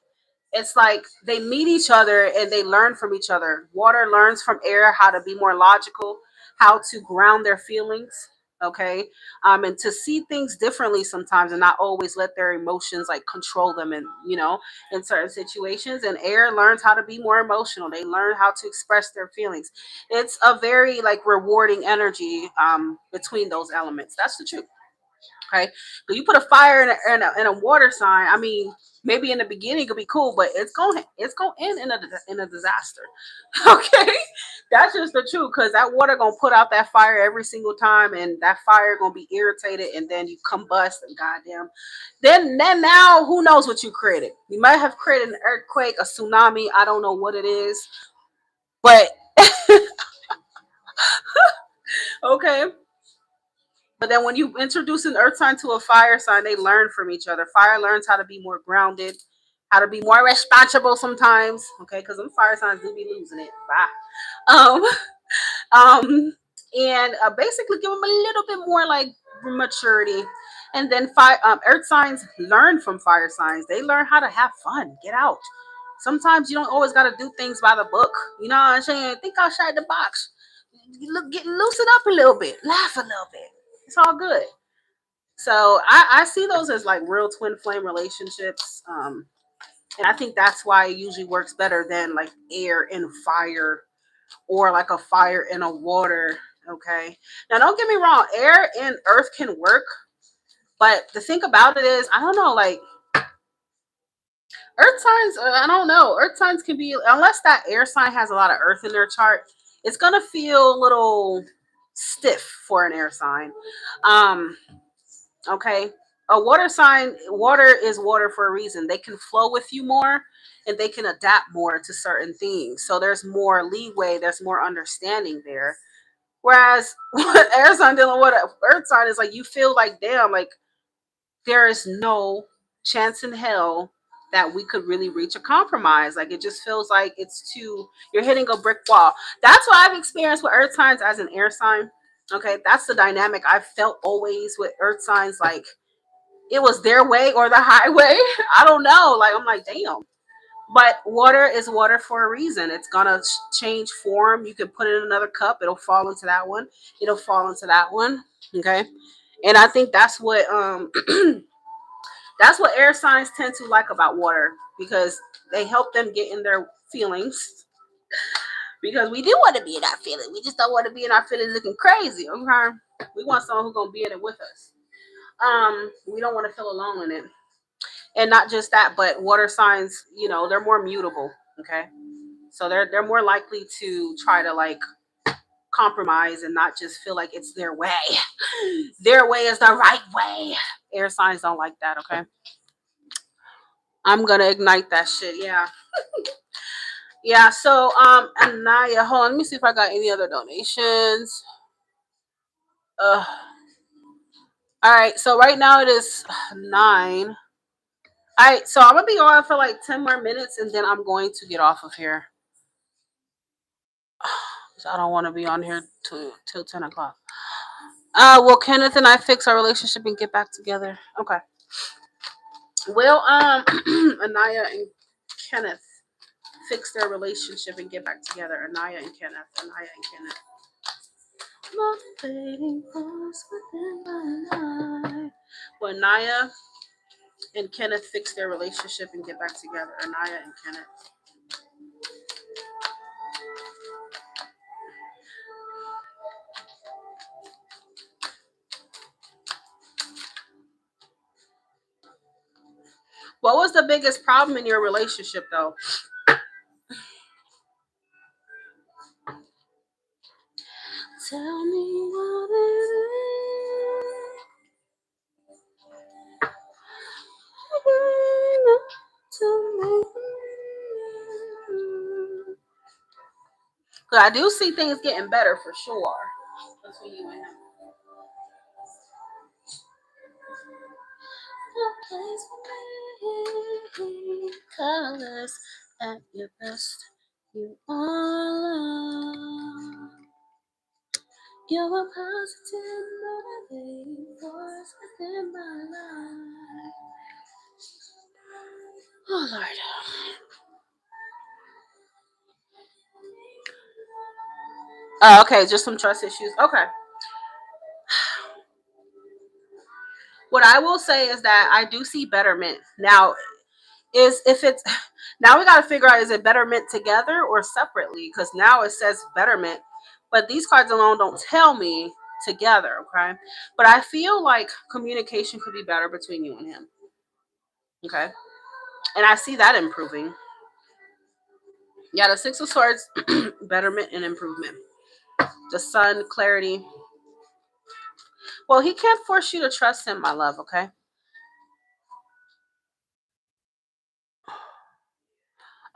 it's like they meet each other and they learn from each other. Water learns from air how to be more logical, how to ground their feelings, okay, and to see things differently sometimes and not always let their emotions like control them, and in certain situations. And air learns how to be more emotional. They learn how to express their feelings. It's a very like rewarding energy between those elements. That's the truth. Okay, so you put a fire in a water sign. I mean, maybe in the beginning it could be cool, but it's going to end in a disaster. Okay, that's just the truth because that water gonna put out that fire every single time, and that fire gonna be irritated, and then you combust and goddamn. Then now who knows what you created? You might have created an earthquake, a tsunami. I don't know what it is, but okay. But then when you introduce an earth sign to a fire sign, they learn from each other. Fire learns how to be more grounded, how to be more responsible sometimes. Okay, because them fire signs do be losing it. Bye. And basically give them a little bit more like maturity. And then earth signs learn from fire signs. They learn how to have fun, get out. Sometimes you don't always got to do things by the book. You know what I'm saying? Think outside the box. You look, get loosen up a little bit, laugh a little bit. It's all good. So I see those as like real twin flame relationships. And I think that's why it usually works better than like air and fire or like a fire and a water. Okay. Now, don't get me wrong, air and earth can work. But the thing about it is, I don't know, like earth signs, I don't know. Earth signs can be, unless that air sign has a lot of earth in their chart, it's going to feel a little stiff for an air sign. Um, Okay. A water sign, water is water for a reason. They can flow with you more and they can adapt more to certain things. So there's more leeway, there's more understanding there. Whereas air sign dealing with an earth sign is like you feel like damn, like there is no chance in hell that we could really reach a compromise. Like it just feels like it's too you're hitting a brick wall. That's what I've experienced with earth signs as an air sign. Okay, that's the dynamic I've felt always with earth signs. Like it was their way or the highway. I don't know. Like I'm like, damn. But water is water for a reason. It's gonna change form. You can put it in another cup. It'll fall into that one. It'll fall into that one. Okay. And I think that's what that's what air signs tend to like about water because they help them get in their feelings. Because we do want to be in our feelings. We just don't want to be in our feelings looking crazy. Okay. We want someone who's gonna be in it with us. We don't want to feel alone in it. And not just that, but water signs, they're more mutable. Okay, so they're more likely to try to like compromise and not just feel like it's their way. Their way is the right way. Air signs don't like that. Okay, I'm gonna ignite that shit. Yeah, yeah. So Anaya, hold on. Let me see if I got any other donations. All right. So right now it is 9. All right. So I'm gonna be on for like 10 more minutes, and then I'm going to get off of here. So I don't want to be on here till 10 o'clock. Will Kenneth and I fix our relationship and get back together? Okay. Will Anaya and Kenneth fix their relationship and get back together? Anaya and Kenneth. Anaya and Kenneth. Motivating force within my life. Will Anaya and Kenneth fix their relationship and get back together? Anaya and Kenneth. What was the biggest problem in your relationship, though? Tell me what it is. Cause I do see things getting better for sure. Between you and him. Colors at your best. You are love. You're a positive motivating force within my life. Oh Lord. Oh, okay, just some trust issues. Okay. What I will say is that I do see betterment. Now, is if it's now we got to figure out, is it betterment together or separately? Because now it says betterment, but these cards alone don't tell me together, okay? But I feel like communication could be better between you and him, okay? And I see that improving. Yeah, the Six of Swords, betterment and improvement. The Sun, clarity. Well, he can't force you to trust him, my love, okay?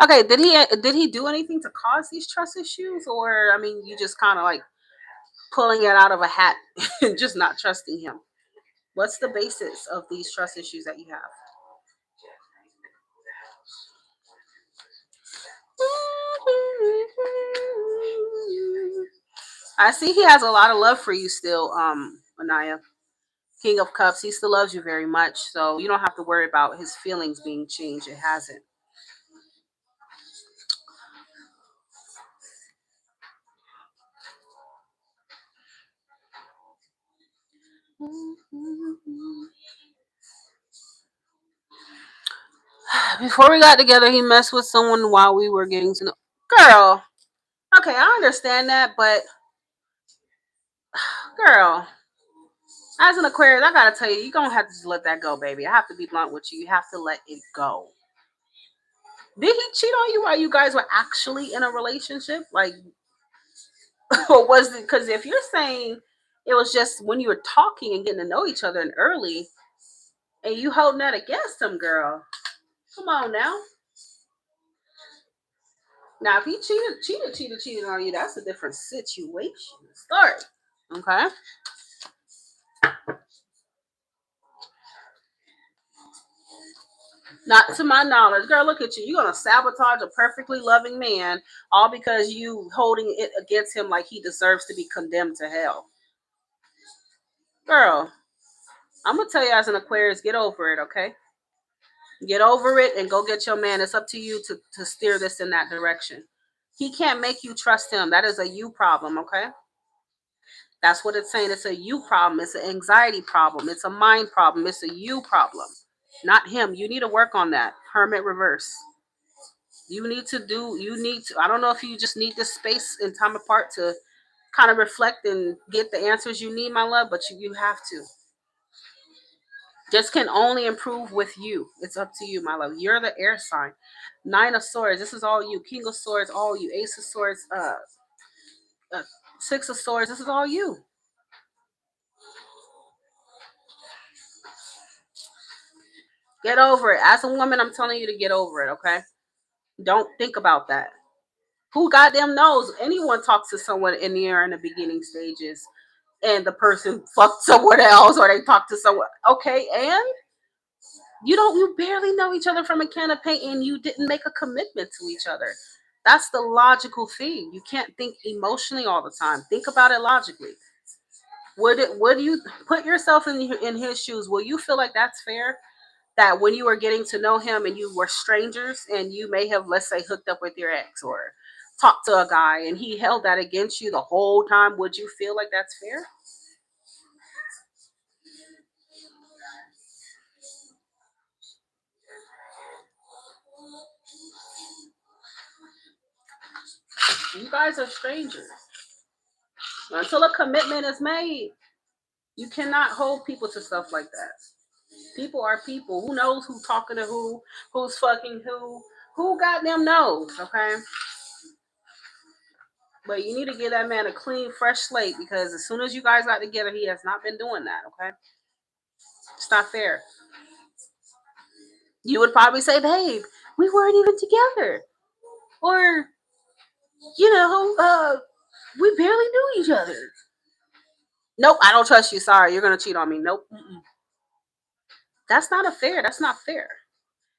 Okay, did he do anything to cause these trust issues? Or I mean, you just kind of like pulling it out of a hat and just not trusting him? What's the basis of these trust issues that you have? I see he has a lot of love for you still, Anaya. King of Cups, he still loves you very much. So you don't have to worry about his feelings being changed. It hasn't. Before we got together, he messed with someone while we were getting to know. Girl, okay, I understand that, but girl, as an Aquarius, I gotta tell you, you're gonna have to just let that go, baby. I have to be blunt with you. You have to let it go. Did he cheat on you while you guys were actually in a relationship? Like, or was it because if you're saying it was just when you were talking and getting to know each other and early, and you holding that against him, girl? Come on now. Now, if he cheated on you, that's a different situation. Story. Okay. Not to my knowledge. Girl, look at you. You're going to sabotage a perfectly loving man all because you holding it against him like he deserves to be condemned to hell. Girl, I'm going to tell you as an Aquarius, get over it, okay? Get over it and go get your man. It's up to you to steer this in that direction. He can't make you trust him. That is a you problem, okay? That's what it's saying. It's a you problem. It's an anxiety problem. It's a mind problem. It's a you problem, not him. You need to work on that. Hermit reverse. You need to, I don't know if you just need this space and time apart to kind of reflect and get the answers you need, my love, but you have to. This can only improve with you. It's up to you, my love. You're the air sign. Nine of Swords. This is all you. King of Swords, all you. Ace of Swords, uh, Six of Swords. This is all you. Get over it. As a woman, I'm telling you to get over it, okay? Don't think about that. Who goddamn knows? Anyone talks to someone in the air in the beginning stages and the person fucked someone else or they talk to someone. Okay, and you barely know each other from a can of paint and you didn't make a commitment to each other. That's the logical thing. You can't think emotionally all the time. Think about it logically. Would you put yourself in his shoes? Will you feel like that's fair? That when you were getting to know him and you were strangers and you may have, let's say, hooked up with your ex or talked to a guy and he held that against you the whole time, would you feel like that's fair? You guys are strangers. Until a commitment is made, you cannot hold people to stuff like that. People are people. Who knows who talking to who's fucking who goddamn knows, okay? But you need to give that man a clean, fresh slate because as soon as you guys got together, he has not been doing that, okay? It's not fair. You would probably say, babe, we weren't even together. Or, we barely knew each other. Nope, I don't trust you. Sorry, you're gonna cheat on me. Nope. Mm-mm. That's not a fair. That's not fair.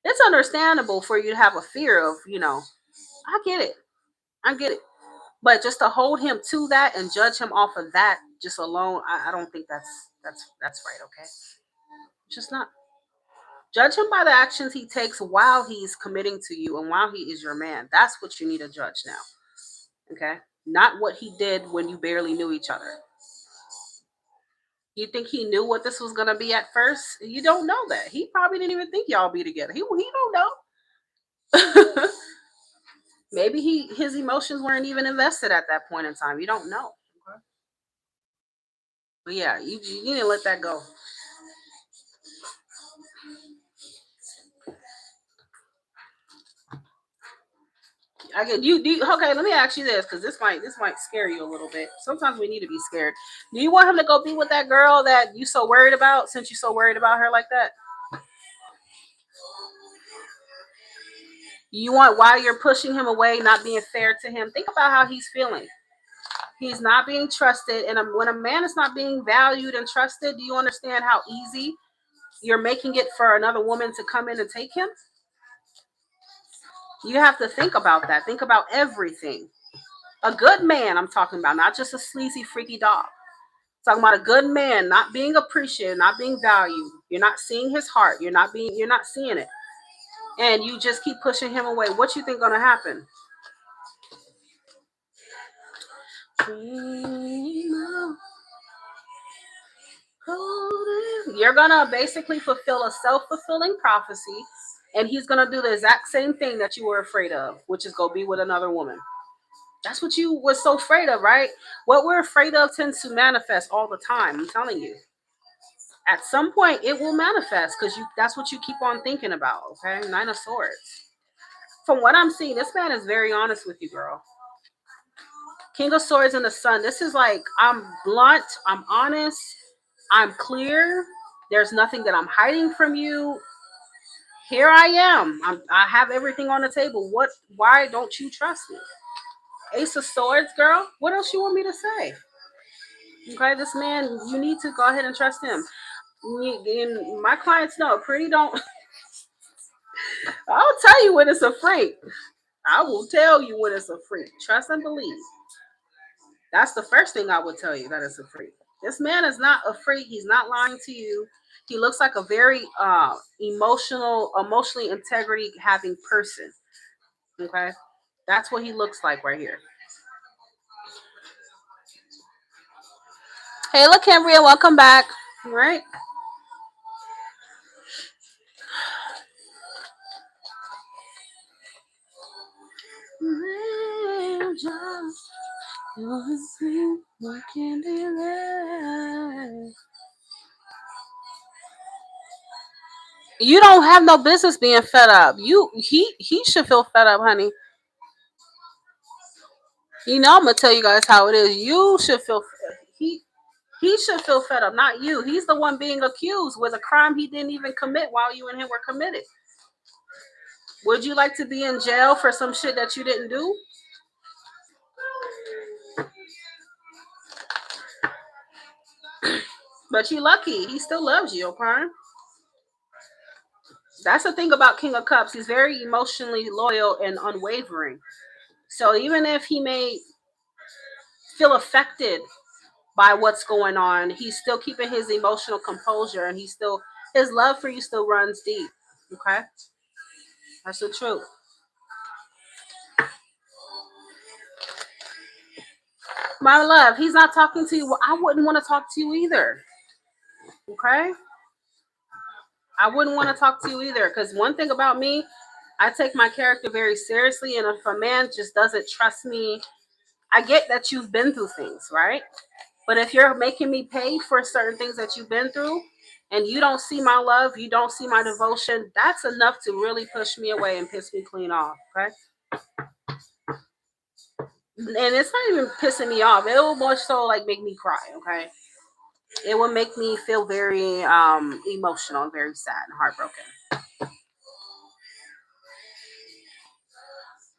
It's understandable for you to have a fear of, I get it. I get it. But just to hold him to that and judge him off of that just alone, I don't think that's right, okay? Just not. Judge him by the actions he takes while he's committing to you and while he is your man. That's what you need to judge now. Okay? Not what he did when you barely knew each other. You think he knew what this was gonna be at first? You don't know that. He probably didn't even think y'all be together. He don't know. Maybe his emotions weren't even invested at that point in time. You don't know. Okay? But yeah, you need to let that go. I get you. Do you, okay? Let me ask you this, because this might scare you a little bit. Sometimes we need to be scared. Do you want him to go be with that girl that you so worried about? Since you so worried about her like that, you want while you're pushing him away, not being fair to him. Think about how he's feeling. He's not being trusted, and when a man is not being valued and trusted, do you understand how easy you're making it for another woman to come in and take him? You have to think about that. Think about everything. A good man, I'm talking about, not just a sleazy, freaky dog. Talking about a good man not being appreciated, not being valued. You're not seeing his heart. You're not seeing it. And you just keep pushing him away. What you think gonna happen? You're gonna basically fulfill a self-fulfilling prophecy, and he's gonna do the exact same thing that you were afraid of, which is go be with another woman. That's what you were so afraid of, right? What we're afraid of tends to manifest all the time. I'm telling you. At some point, it will manifest because that's what you keep on thinking about. Okay, Nine of Swords. From what I'm seeing, this man is very honest with you, girl. King of Swords and the Sun. This is like, I'm blunt, I'm honest, I'm clear. There's nothing that I'm hiding from you. Here I am. I have everything on the table. What? Why don't you trust me? Ace of Swords, girl. What else you want me to say? Okay, this man, you need to go ahead and trust him. And my clients know, pretty don't. I'll tell you when it's a freak. I will tell you when it's a freak. Trust and believe. That's the first thing I would tell you, that it's a freak. This man is not a freak. He's not lying to you. He looks like a very emotionally integrity having person. Okay, that's what he looks like right here. Hey, look, Cambria, welcome back. All right. You don't have no business being fed up. He should feel fed up, honey. You know I'm gonna tell you guys how it is. You should feel he he should feel fed up, not you. He's the one being accused with a crime he didn't even commit while you and him were committed. Would you like to be in jail for some shit that you didn't do? But you lucky. He still loves you, okay? That's the thing about King of Cups. He's very emotionally loyal and unwavering. So even if he may feel affected by what's going on, he's still keeping his emotional composure, and his love for you still runs deep. Okay? That's the truth. My love, he's not talking to you. Well, I wouldn't want to talk to you either. Okay? I wouldn't want to talk to you either. Because one thing about me, I take my character very seriously. And if a man just doesn't trust me, I get that you've been through things, right? But if you're making me pay for certain things that you've been through, and you don't see my love, you don't see my devotion, that's enough to really push me away and piss me clean off. Okay? And it's not even pissing me off. It will more so like make me cry, okay? It will make me feel very emotional, very sad and heartbroken.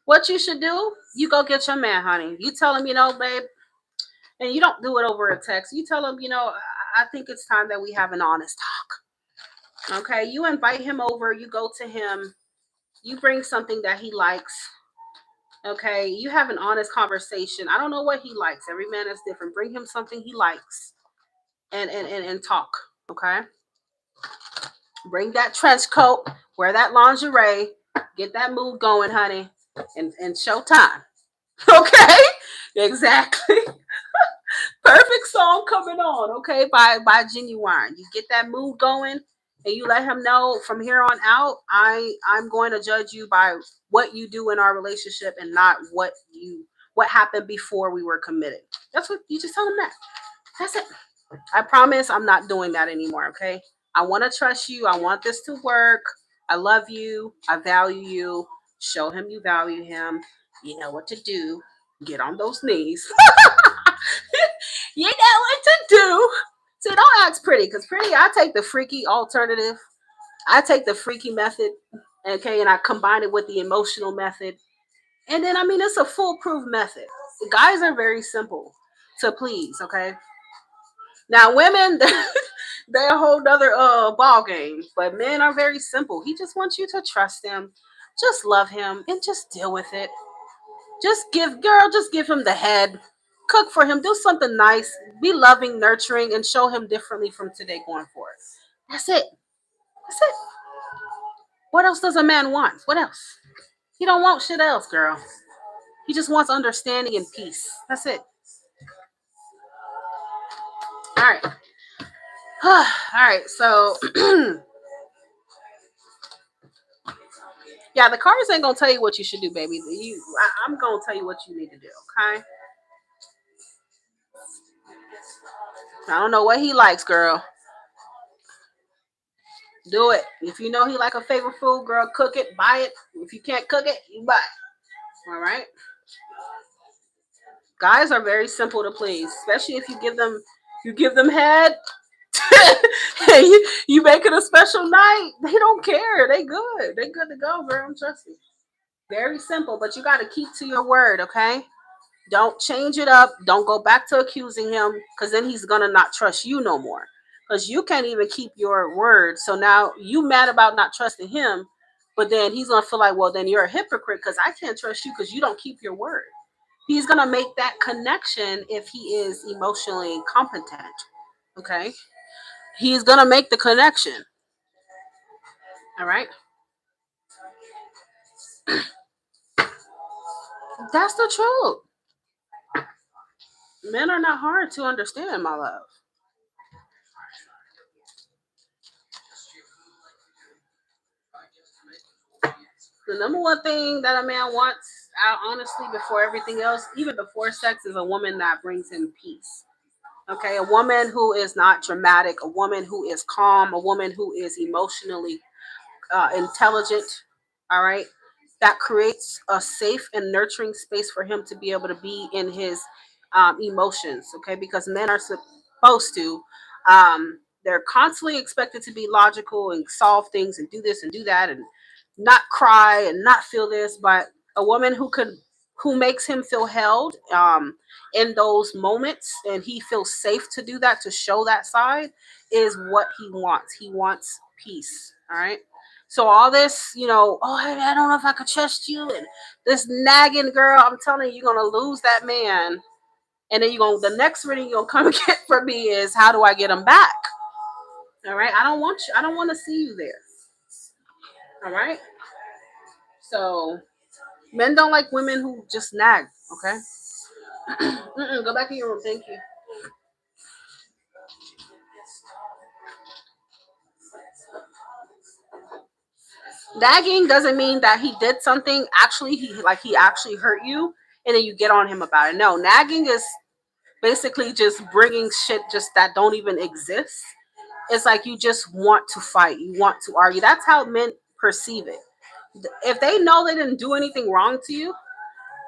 What you should do, you go get your man, honey. You tell him, babe, and you don't do it over a text. You tell him, I think it's time that we have an honest talk. Okay? You invite him over, you go to him, you bring something that he likes. Okay? You have an honest conversation. I don't know what he likes. Every man is different. Bring him something he likes and talk. Okay? Bring that trench coat, wear that lingerie, get that mood going, honey, and show time. Okay? Exactly. Perfect song coming on, okay, by Genuine. You get that mood going and you let him know from here on out, I'm going to judge you by what you do in our relationship and not what happened before we were committed. That's what you just tell him that. That's it. I promise I'm not doing that anymore, okay? I want to trust you. I want this to work. I love you. I value you. Show him you value him. You know what to do. Get on those knees. You know what to do. See, don't act pretty, because pretty, I take the freaky alternative. I take the freaky method, okay, and I combine it with the emotional method. And then, I mean, it's a foolproof method. Guys are very simple to please, okay? Now, women, they're a whole nother ball game. But men are very simple. He just wants you to trust him, just love him, and just deal with it. Just give him the head. Cook for him. Do something nice. Be loving, nurturing, and show him differently from today going forward. That's it. That's it. What else does a man want? What else? He don't want shit else, girl. He just wants understanding and peace. That's it. All right. All right. So, yeah, the cards ain't gonna tell you what you should do, baby. I'm gonna tell you what you need to do. Okay. I don't know what he likes, girl. Do it. If you know he like a favorite food, girl, cook it, buy it. If you can't cook it, you buy it. All right. Guys are very simple to please, especially if you give them head. You make it a special night. They don't care. They good. They good to go, girl. Trust me. Very simple, but you got to keep to your word, okay? Don't change it up. Don't go back to accusing him, because then he's gonna not trust you no more. Because you can't even keep your word. So now you mad about not trusting him, but then he's gonna feel like, well, then you're a hypocrite because I can't trust you because you don't keep your word. He's gonna make that connection if he is emotionally competent. Okay, he's gonna make the connection. All right, that's the truth. Men are not hard to understand, my love. The number one thing that a man wants, honestly, before everything else, even before sex, is a woman that brings him peace. Okay, a woman who is not dramatic, a woman who is calm, a woman who is emotionally intelligent. All right, that creates a safe and nurturing space for him to be able to be in his emotions. Okay, because men are supposed to. They're constantly expected to be logical and solve things and do this and do that and not cry and not feel this. But a woman who makes him feel held in those moments, and he feels safe to do that, to show that side, is what he wants. He wants peace. All right. So all this, oh, I don't know if I could trust you, and this nagging girl, I'm telling you, you're gonna lose that man, and then the next reading you're gonna come and get from me is, how do I get him back? All right, I don't want you. I don't want to see you there. All right. So men don't like women who just nag. Okay. Go back in your room. Thank you. Nagging doesn't mean that he did something. Actually, he actually hurt you, and then you get on him about it. No, nagging is basically just bringing shit just that don't even exist. It's like you just want to fight, you want to argue. That's how men perceive it. If they know they didn't do anything wrong to you,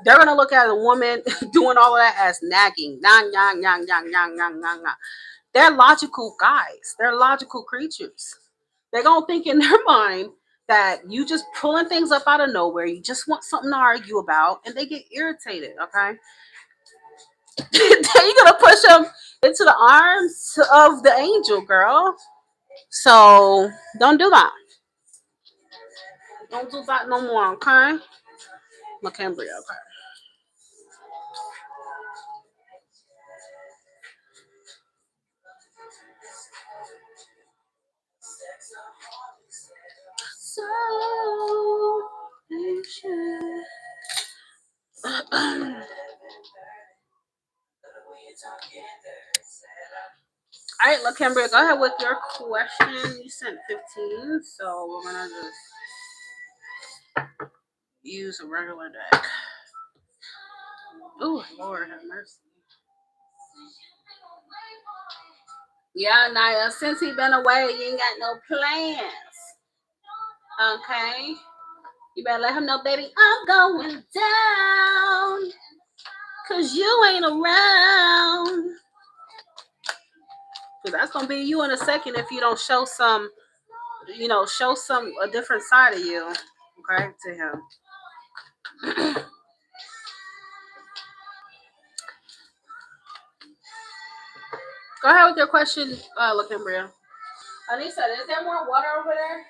they're gonna look at a woman doing all of that as nagging. Nang, nang, nang, nang, nang, nang, nang, nang. They're logical guys. They're logical creatures. They're gonna think in their mind that you just pulling things up out of nowhere. You just want something to argue about, and they get irritated. Okay, then you're gonna push them into the arms of the angel, girl. So don't do that. Don't do that no more, okay? McCambria, okay. So patient. All right, LaCambria, go ahead with your question. You sent 15, so we're gonna just use a regular deck. Oh, Lord have mercy. Yeah, Naya, since he been away, you ain't got no plans. Okay? You better let him know, baby, I'm going down. Cause you ain't around. Cause that's gonna be you in a second if you don't show some, show some a different side of you. Okay, to him. Go ahead with your question, Lakembria. Anissa, is there more water over there?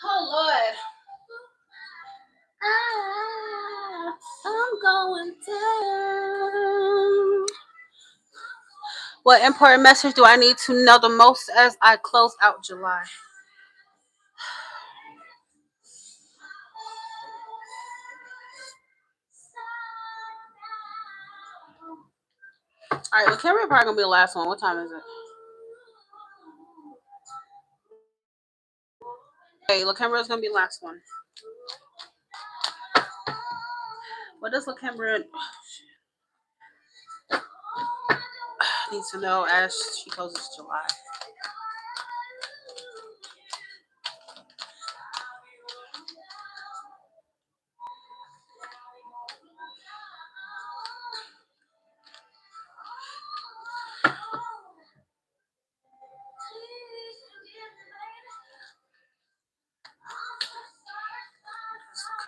Oh Lord. I'm going down. What important message do I need to know the most as I close out July? All right, well, Camry probably gonna be the last one. What time is it? Okay, Lakembra is gonna be the last one. What does Lakembra need to know as she closes July?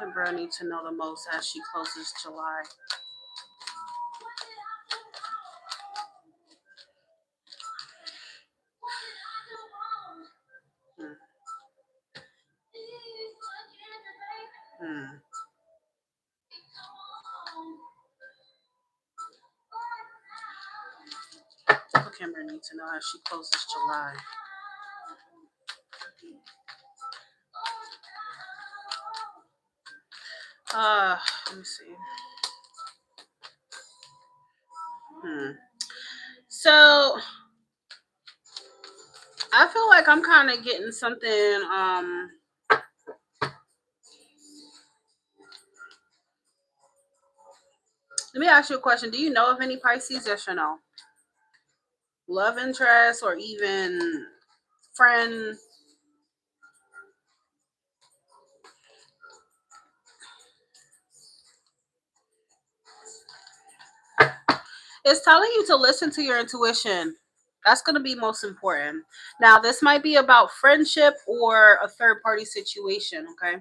Lakembra needs to know the most as she closes July. Hmm. Hmm. Lakembra needs to know as she closes July. Let me see. Hmm. So I feel like I'm kind of getting something. Let me ask you a question. Do you know of any Pisces? Yes or no? Love interest or even friend? It's telling you to listen to your intuition. That's going to be most important. Now, this might be about friendship or a third party situation, okay?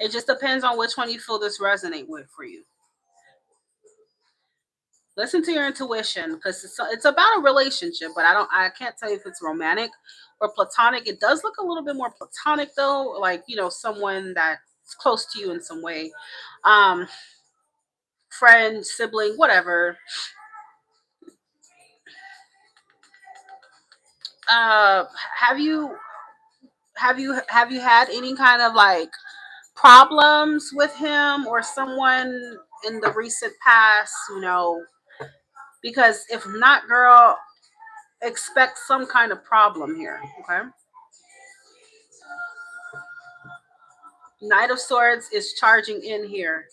It just depends on which one you feel this resonate with for you. Listen to your intuition because it's about a relationship, but I can't tell you if it's romantic or platonic. It does look a little bit more platonic though, like someone that's close to you in some way, um, friend, sibling, whatever. Uh, have you have you had any kind of like problems with him or someone in the recent past? Because if not, girl, expect some kind of problem here. Okay. Knight of Swords is charging in here.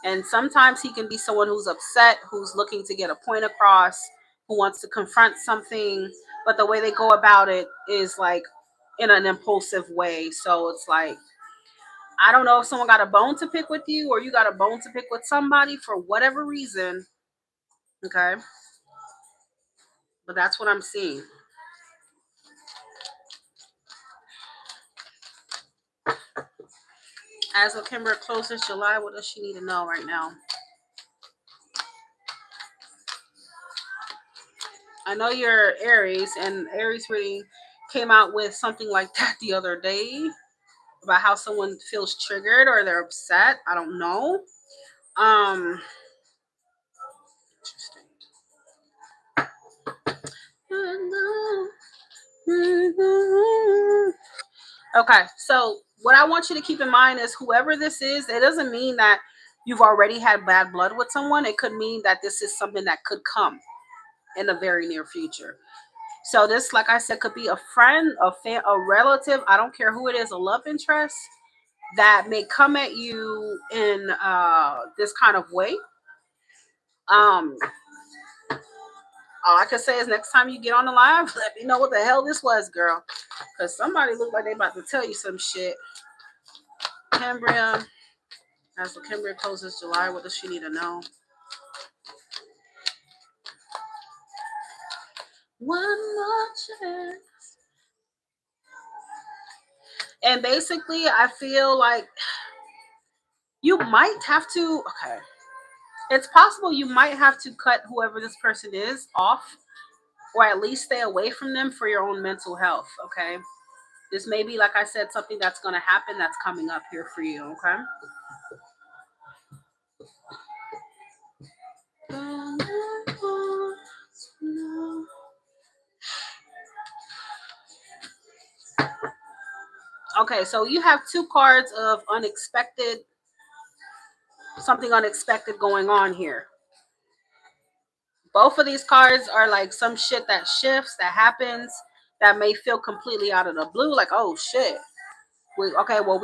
And sometimes he can be someone who's upset, who's looking to get a point across. who wants to confront something, but the way they go about it is like in an impulsive way. So it's like, I don't know if someone got a bone to pick with you or you got a bone to pick with somebody for whatever reason. Okay. But that's what I'm seeing. As September closes July, what does she need to know right now? I know you're Aries, and Aries really came out with something like that the other day about how someone feels triggered or they're upset. I don't know. Interesting. Okay, so what I want you to keep in mind is whoever this is, it doesn't mean that you've already had bad blood with someone. It could mean that this is something that could come in the very near future. So this, like I said, could be a friend, a relative. I don't care who it is, a love interest that may come at you in this kind of way. Um, all I can say is next time you get on the live, let me know what the hell this was, girl. Because somebody looked like they about to tell you some shit. Cambria, as the Cambria closes July, what does she need to know? One more chance. And basically, I feel like you might have to, okay. It's possible you might have to cut whoever this person is off or at least stay away from them for your own mental health, okay? This may be, like I said, something that's going to happen that's coming up here for you, okay? Okay, so you have two cards of unexpected, something unexpected going on here. Both of these cards are like some shit that shifts, that happens, that may feel completely out of the blue, like, oh shit. We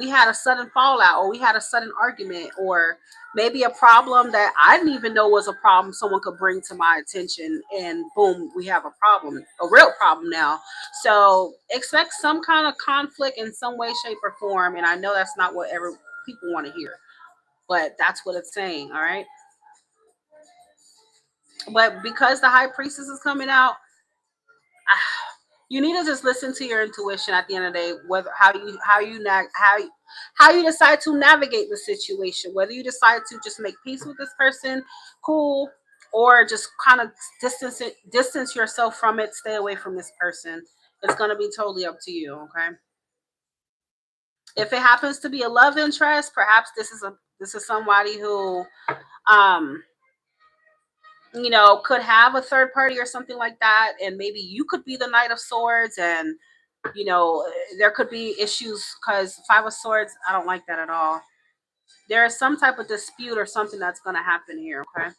had a sudden fallout, or we had a sudden argument, or maybe a problem that I didn't even know was a problem someone could bring to my attention, and boom, we have a problem, a real problem now. So expect some kind of conflict in some way, shape, or form. And I know that's not what ever people want to hear, but that's what it's saying, all right? But because the high priestess is coming out, you need to just listen to your intuition at the end of the day, whether how you decide to navigate the situation, whether you decide to just make peace with this person, cool, or just kind of distance yourself from it, stay away from this person. It's going to be totally up to you, okay? If it happens to be a love interest, perhaps this is somebody who um could have a third party or something like that, and maybe you could be the Knight of Swords, and there could be issues because Five of Swords, I don't like that at all. There is some type of dispute or something that's going to happen here, okay,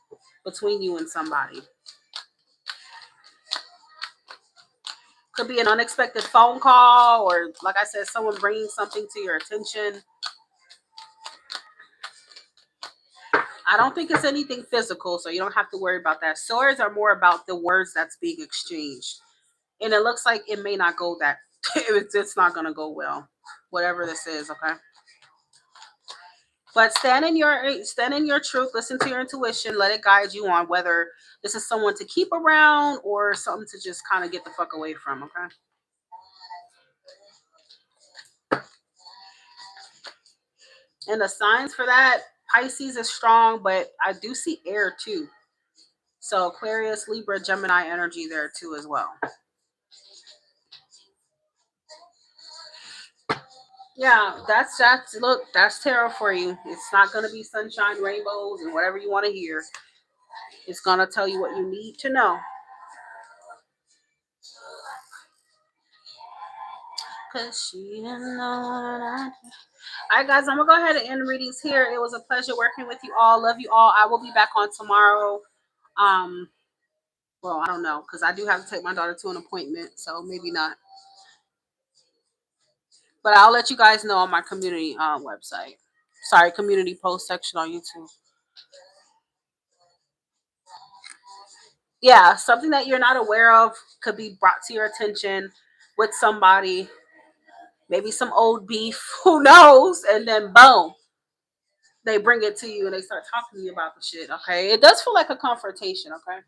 between you and somebody. Could be an unexpected phone call, or like I said, someone bringing something to your attention. I don't think it's anything physical, so you don't have to worry about that. Swords are more about the words that's being exchanged. And it looks like it may not go that, it's not going to go well, whatever this is, okay? But stand in your truth, listen to your intuition, let it guide you on whether this is someone to keep around or something to just kind of get the fuck away from, okay? And the signs for that, Pisces is strong, but I do see air too. So Aquarius, Libra, Gemini energy there too as well. Yeah, that's look, that's tarot for you. It's not gonna be sunshine, rainbows, and whatever you want to hear. It's gonna tell you what you need to know. Cause she didn't know what I do. All right, guys, I'm gonna go ahead and end readings here. It was a pleasure working with you all. Love you all. I will be back on tomorrow. Um, well, I don't know, because I do have to take my daughter to an appointment, so maybe not. But I'll let you guys know on my community website. Sorry, community post section on YouTube. Yeah, something that you're not aware of could be brought to your attention with somebody, maybe some old beef, who knows? And then boom, they bring it to you and they start talking to you about the shit. Okay, it does feel like a confrontation. Okay,